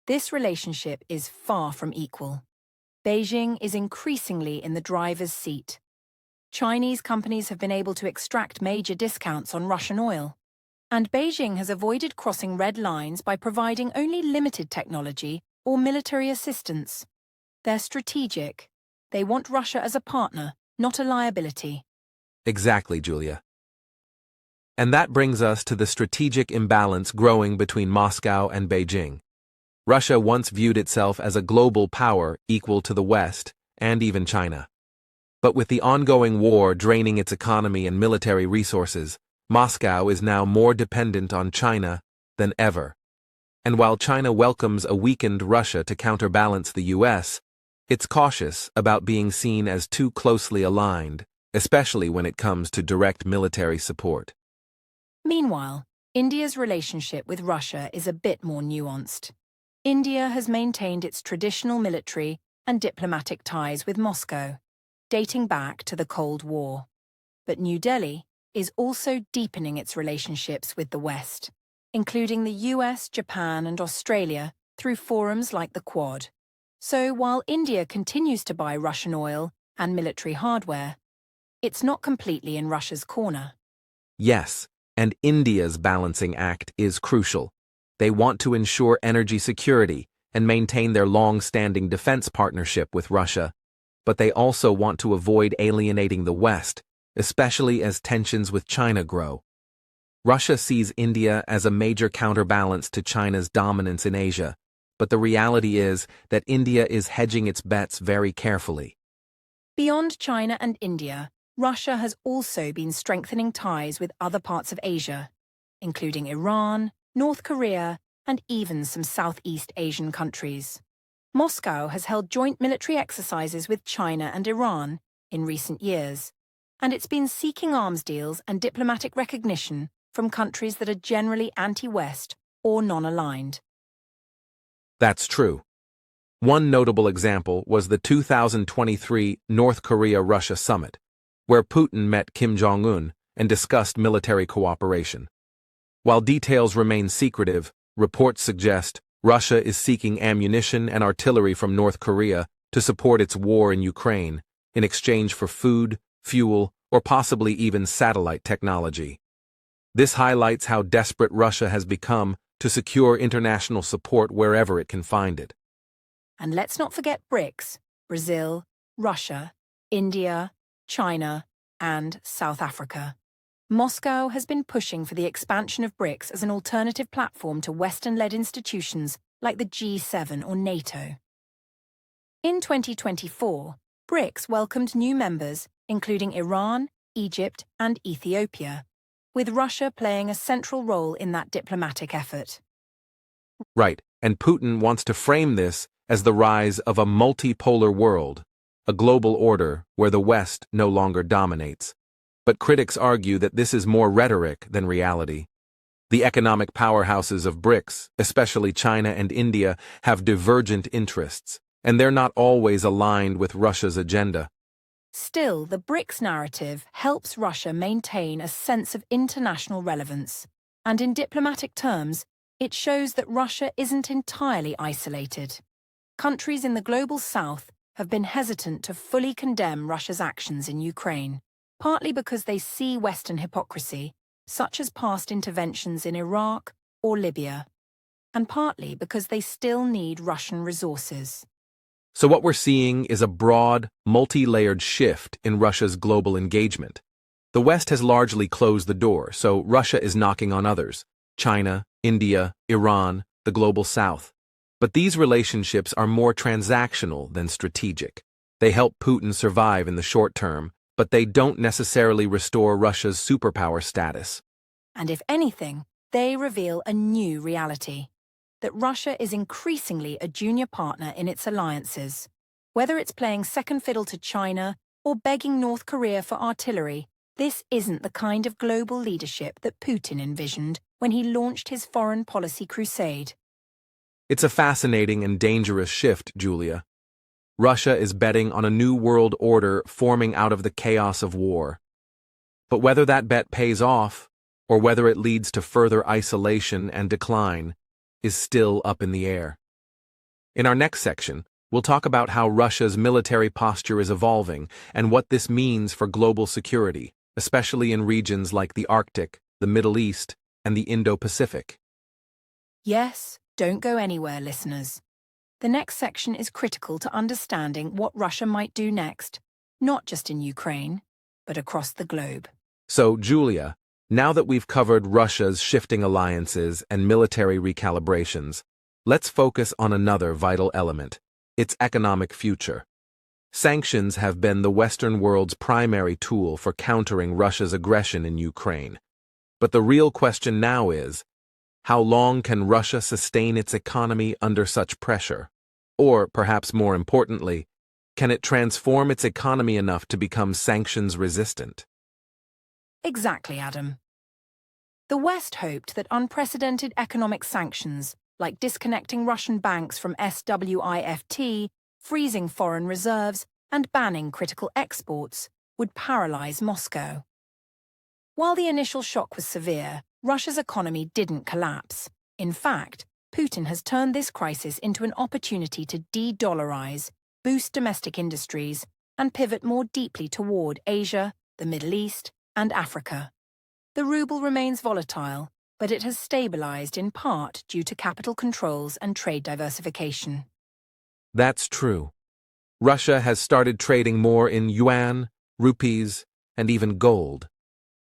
this relationship is far from equal. Beijing is increasingly in the driver's seat. Chinese companies have been able to extract major discounts on Russian oil, and Beijing has avoided crossing red lines by providing only limited technology or military assistance. They're strategic. They want Russia as a partner, not a liability. Exactly, Julia. And that brings us to the strategic imbalance growing between Moscow and Beijing. Russia once viewed itself as a global power equal to the West and even China. But with the ongoing war draining its economy and military resources, Moscow is now more dependent on China than ever. And while China welcomes a weakened Russia to counterbalance the US, it's cautious about being seen as too closely aligned, especially when it comes to direct military support. Meanwhile, India's relationship with Russia is a bit more nuanced. India has maintained its traditional military and diplomatic ties with Moscow, dating back to the Cold War. But New Delhi is also deepening its relationships with the West, including the US, Japan, and Australia through forums like the Quad. So while India continues to buy Russian oil and military hardware, it's not completely in Russia's corner. Yes, and India's balancing act is crucial. They want to ensure energy security and maintain their long-standing defense partnership with Russia, but they also want to avoid alienating the West, especially as tensions with China grow. Russia sees India as a major counterbalance to China's dominance in Asia, but the reality is that India is hedging its bets very carefully. Beyond China and India, Russia has also been strengthening ties with other parts of Asia, including Iran, North Korea, and even some Southeast Asian countries. Moscow has held joint military exercises with China and Iran in recent years, and it's been seeking arms deals and diplomatic recognition from countries that are generally anti-West or non-aligned. That's true. One notable example was the 2023 North Korea-Russia summit, where Putin met Kim Jong-un and discussed military cooperation. While details remain secretive, reports suggest Russia is seeking ammunition and artillery from North Korea to support its war in Ukraine in exchange for food, fuel, or possibly even satellite technology. This highlights how desperate Russia has become to secure international support wherever it can find it. And let's not forget BRICS: Brazil, Russia, India, China, and South Africa. Moscow has been pushing for the expansion of BRICS as an alternative platform to Western-led institutions like the G7 or NATO. In 2024, BRICS welcomed new members, including Iran, Egypt, and Ethiopia, with Russia playing a central role in that diplomatic effort. Right, and Putin wants to frame this as the rise of a multipolar world, a global order where the West no longer dominates. But critics argue that this is more rhetoric than reality. The economic powerhouses of BRICS, especially China and India, have divergent interests, and they're not always aligned with Russia's agenda. Still, the BRICS narrative helps Russia maintain a sense of international relevance, and in diplomatic terms, it shows that Russia isn't entirely isolated. Countries in the global south have been hesitant to fully condemn Russia's actions in Ukraine, partly because they see Western hypocrisy, such as past interventions in Iraq or Libya, and partly because they still need Russian resources. So what we're seeing is a broad, multi-layered shift in Russia's global engagement. The West has largely closed the door, so Russia is knocking on others: China, India, Iran, the global south. But these relationships are more transactional than strategic. They help Putin survive in the short term, but they don't necessarily restore Russia's superpower status. And if anything, they reveal a new reality: that Russia is increasingly a junior partner in its alliances. Whether it's playing second fiddle to China or begging North Korea for artillery, this isn't the kind of global leadership that Putin envisioned when he launched his foreign policy crusade. It's a fascinating and dangerous shift, Julia. Russia is betting on a new world order forming out of the chaos of war. But whether that bet pays off, or whether it leads to further isolation and decline, is still up in the air. In our next section, we'll talk about how Russia's military posture is evolving and what this means for global security, especially in regions like the Arctic, the Middle East, and the Indo-Pacific. Yes, don't go anywhere, listeners. The next section is critical to understanding what Russia might do next, not just in Ukraine, but across the globe. So, Julia, now that we've covered Russia's shifting alliances and military recalibrations, let's focus on another vital element: its economic future. Sanctions have been the Western world's primary tool for countering Russia's aggression in Ukraine. But the real question now is, how long can Russia sustain its economy under such pressure? Or, perhaps more importantly, can it transform its economy enough to become sanctions-resistant? Exactly, Adam. The West hoped that unprecedented economic sanctions, like disconnecting Russian banks from SWIFT, freezing foreign reserves, and banning critical exports, would paralyze Moscow. While the initial shock was severe, Russia's economy didn't collapse. In fact, Putin has turned this crisis into an opportunity to de-dollarize, boost domestic industries, and pivot more deeply toward Asia, the Middle East, and Africa. The ruble remains volatile, but it has stabilized in part due to capital controls and trade diversification. That's true. Russia has started trading more in yuan, rupees, and even gold.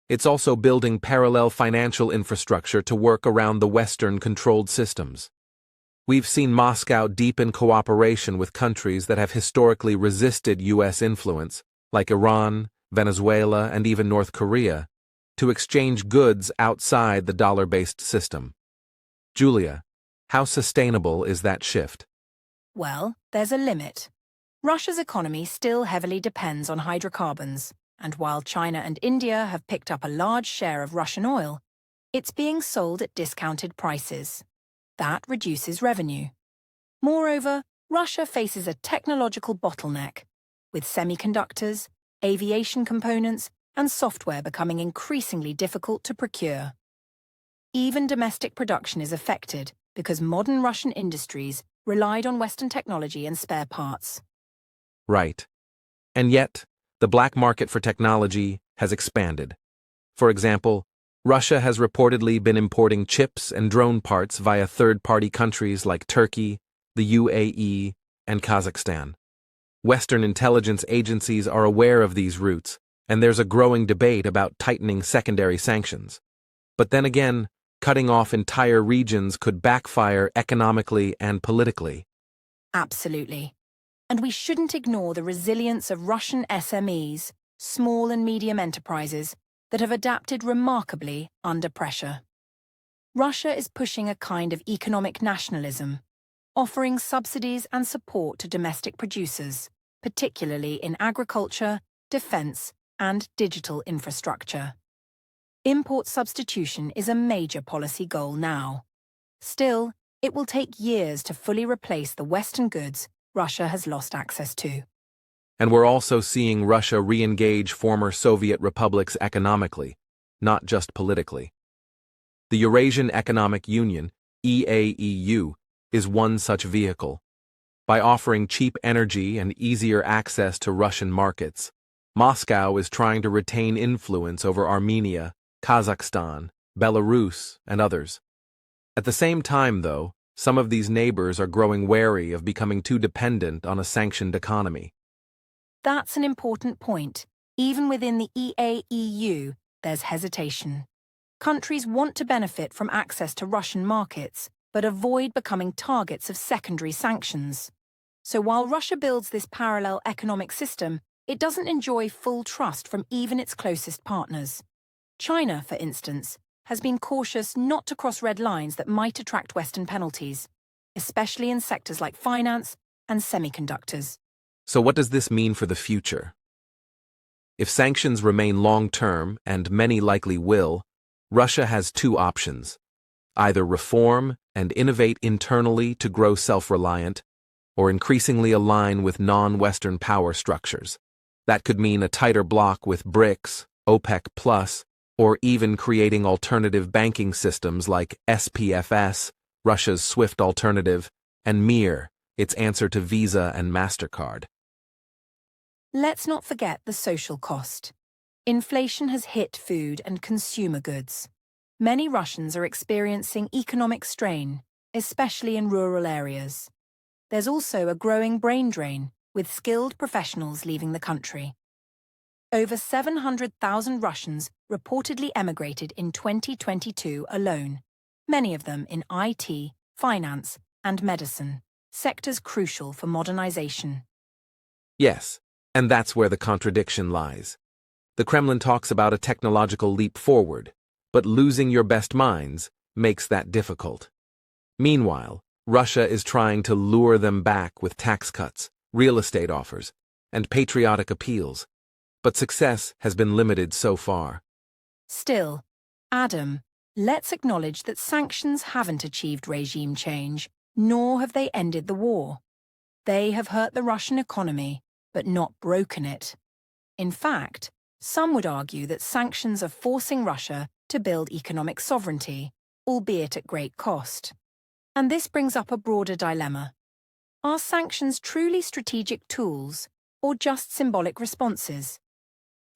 It's also building parallel financial infrastructure to work around the Western-controlled systems. We've seen Moscow deepen cooperation with countries that have historically resisted U.S. influence, like Iran, Venezuela, and even North Korea, to exchange goods outside the dollar-based system. Julia, how sustainable is that shift? Well, there's a limit. Russia's economy still heavily depends on hydrocarbons, and while China and India have picked up a large share of Russian oil, it's being sold at discounted prices. That reduces revenue. Moreover, Russia faces a technological bottleneck, with semiconductors, aviation components, and software becoming increasingly difficult to procure. Even domestic production is affected because modern Russian industries relied on Western technology and spare parts. Right. And yet, the black market for technology has expanded. For example, Russia has reportedly been importing chips and drone parts via third-party countries like Turkey, the UAE, and Kazakhstan. Western intelligence agencies are aware of these routes, and there's a growing debate about tightening secondary sanctions. But then again, cutting off entire regions could backfire economically and politically. Absolutely. And we shouldn't ignore the resilience of Russian SMEs, small and medium enterprises, that have adapted remarkably under pressure. Russia is pushing a kind of economic nationalism, offering subsidies and support to domestic producers, particularly in agriculture, defense, and digital infrastructure. Import substitution is a major policy goal now. Still, it will take years to fully replace the Western goods Russia has lost access to. And we're also seeing Russia re-engage former Soviet republics economically, not just politically. The Eurasian Economic Union, EAEU, is one such vehicle. By offering cheap energy and easier access to Russian markets, Moscow is trying to retain influence over Armenia, Kazakhstan, Belarus, and others. At the same time, though, some of these neighbors are growing wary of becoming too dependent on a sanctioned economy. That's an important point. Even within the EAEU, there's hesitation. Countries want to benefit from access to Russian markets, but avoid becoming targets of secondary sanctions. So while Russia builds this parallel economic system, it doesn't enjoy full trust from even its closest partners. China, for instance, has been cautious not to cross red lines that might attract Western penalties, especially in sectors like finance and semiconductors. So what does this mean for the future? If sanctions remain long-term, and many likely will, Russia has two options: either reform and innovate internally to grow self-reliant, or increasingly align with non-Western power structures. That could mean a tighter bloc with BRICS, OPEC+, or even creating alternative banking systems like SPFS, Russia's SWIFT alternative, and MIR, its answer to Visa and MasterCard. Let's not forget the social cost. Inflation has hit food and consumer goods. Many Russians are experiencing economic strain, especially in rural areas. There's also a growing brain drain, with skilled professionals leaving the country. Over 700,000 Russians reportedly emigrated in 2022 alone, many of them in IT, finance, and medicine, sectors crucial for modernization. Yes, and that's where the contradiction lies. The Kremlin talks about a technological leap forward, but losing your best minds makes that difficult. Meanwhile, Russia is trying to lure them back with tax cuts, real estate offers, and patriotic appeals, but success has been limited so far. Still, Adam, let's acknowledge that sanctions haven't achieved regime change, nor have they ended the war. They have hurt the Russian economy, but not broken it. In fact, some would argue that sanctions are forcing Russia to build economic sovereignty, albeit at great cost. And this brings up a broader dilemma. Are sanctions truly strategic tools, or just symbolic responses?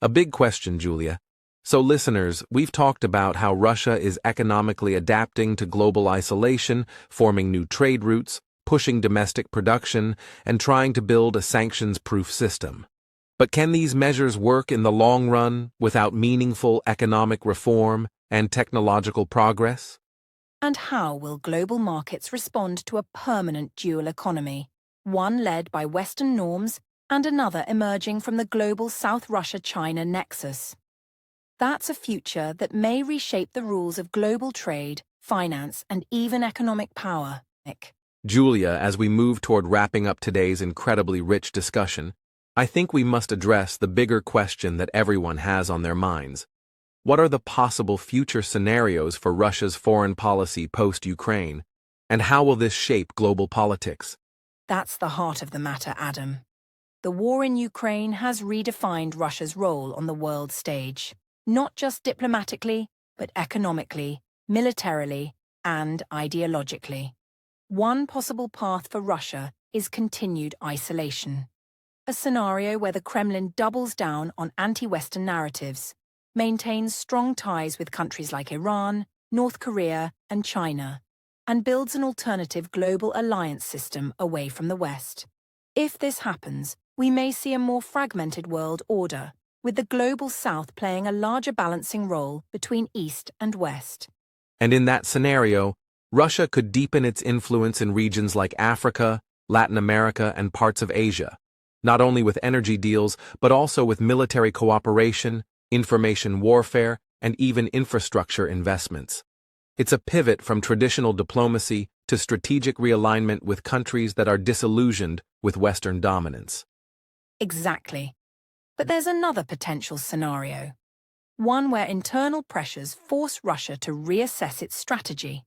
A big question, Julia. So listeners, we've talked about how Russia is economically adapting to global isolation, forming new trade routes, pushing domestic production, and trying to build a sanctions-proof system. But can these measures work in the long run without meaningful economic reform and technological progress? And how will global markets respond to a permanent dual economy, one led by Western norms and another emerging from the global South Russia-China nexus? That's a future that may reshape the rules of global trade, finance, and even economic power. Julia, as we move toward wrapping up today's incredibly rich discussion, I think we must address the bigger question that everyone has on their minds. What are the possible future scenarios for Russia's foreign policy post-Ukraine, and how will this shape global politics? That's the heart of the matter, Adam. The war in Ukraine has redefined Russia's role on the world stage, not just diplomatically, but economically, militarily, and ideologically. One possible path for Russia is continued isolation, a scenario where the Kremlin doubles down on anti-Western narratives, maintains strong ties with countries like Iran, North Korea, and China, and builds an alternative global alliance system away from the West. If this happens, we may see a more fragmented world order, with the global South playing a larger balancing role between East and West. And in that scenario, Russia could deepen its influence in regions like Africa, Latin America, and parts of Asia, not only with energy deals, but also with military cooperation, information warfare, and even infrastructure investments. It's a pivot from traditional diplomacy to strategic realignment with countries that are disillusioned with Western dominance. Exactly. But there's another potential scenario, one where internal pressures force Russia to reassess its strategy.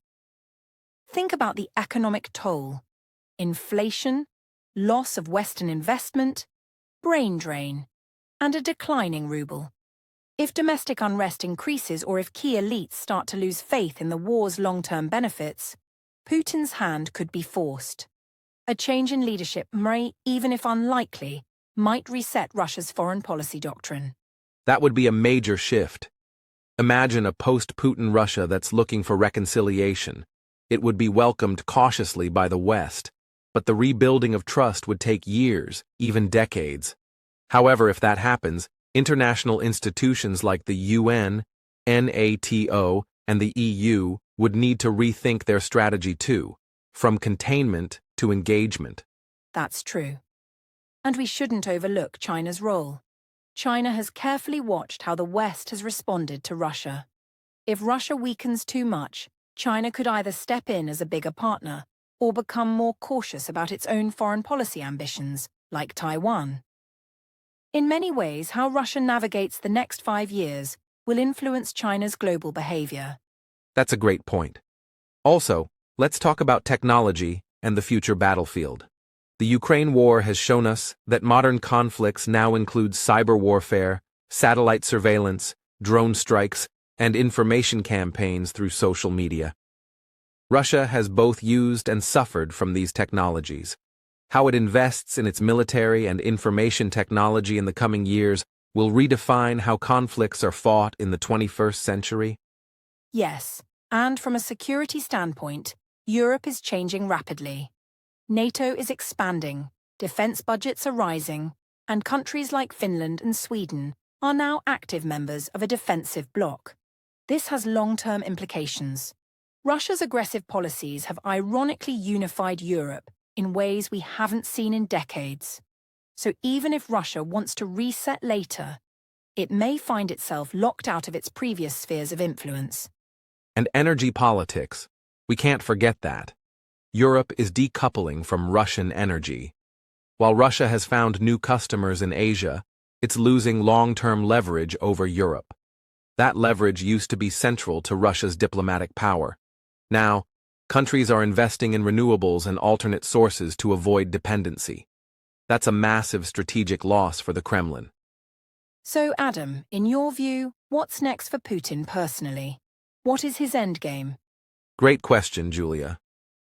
Think about the economic toll: inflation, loss of Western investment, brain drain, and a declining ruble. If domestic unrest increases or if key elites start to lose faith in the war's long-term benefits, Putin's hand could be forced. A change in leadership may, even if unlikely, might reset Russia's foreign policy doctrine. That would be a major shift. Imagine a post-Putin Russia that's looking for reconciliation. It would be welcomed cautiously by the West, but the rebuilding of trust would take years, even decades. However, if that happens, international institutions like the UN, NATO, and the EU would need to rethink their strategy too, from containment to engagement. That's true. And we shouldn't overlook China's role. China has carefully watched how the West has responded to Russia. If Russia weakens too much, China could either step in as a bigger partner or become more cautious about its own foreign policy ambitions, like Taiwan. In many ways, how Russia navigates the next 5 years will influence China's global behavior. That's a great point. Also, let's talk about technology and the future battlefield. The Ukraine war has shown us that modern conflicts now include cyber warfare, satellite surveillance, drone strikes, and information campaigns through social media. Russia has both used and suffered from these technologies. How it invests in its military and information technology in the coming years will redefine how conflicts are fought in the 21st century. Yes, and from a security standpoint, Europe is changing rapidly. NATO is expanding, defense budgets are rising, and countries like Finland and Sweden are now active members of a defensive bloc. This has long-term implications. Russia's aggressive policies have ironically unified Europe in ways we haven't seen in decades. So even if Russia wants to reset later, it may find itself locked out of its previous spheres of influence. And energy politics. We can't forget that. Europe is decoupling from Russian energy. While Russia has found new customers in Asia, it's losing long-term leverage over Europe. That leverage used to be central to Russia's diplomatic power. Now, countries are investing in renewables and alternate sources to avoid dependency. That's a massive strategic loss for the Kremlin. So, Adam, in your view, what's next for Putin personally? What is his endgame? Great question, Julia.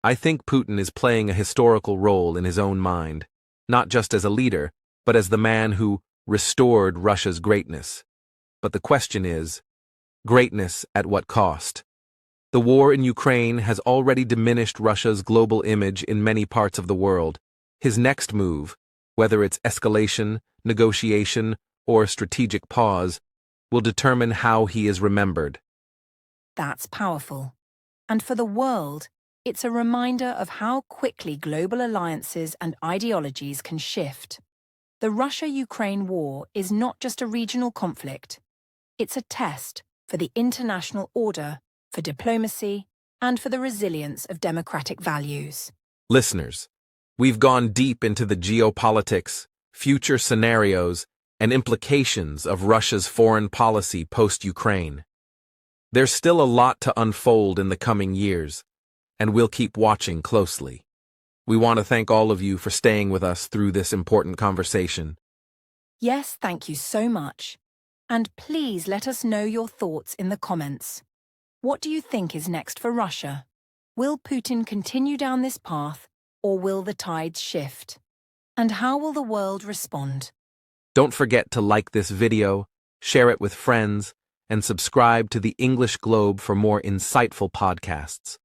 I think Putin is playing a historical role in his own mind, not just as a leader, but as the man who restored Russia's greatness. But the question is, greatness at what cost? The war in Ukraine has already diminished Russia's global image in many parts of the world. His next move, whether it's escalation, negotiation, or strategic pause, will determine how he is remembered. That's powerful. And for the world, it's a reminder of how quickly global alliances and ideologies can shift. The Russia-Ukraine war is not just a regional conflict. It's a test for the international order, for diplomacy, and for the resilience of democratic values. Listeners, we've gone deep into the geopolitics, future scenarios, and implications of Russia's foreign policy post-Ukraine. There's still a lot to unfold in the coming years, and we'll keep watching closely. We want to thank all of you for staying with us through this important conversation. Yes, thank you so much. And please let us know your thoughts in the comments. What do you think is next for Russia? Will Putin continue down this path, or will the tides shift? And how will the world respond? Don't forget to like this video, share it with friends, and subscribe to the English Globe for more insightful podcasts.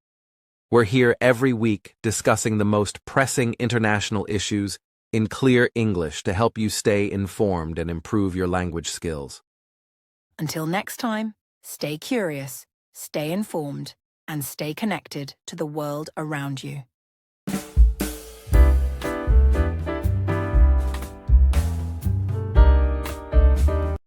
We're here every week discussing the most pressing international issues in clear English to help you stay informed and improve your language skills. Until next time, stay curious, stay informed, and stay connected to the world around you.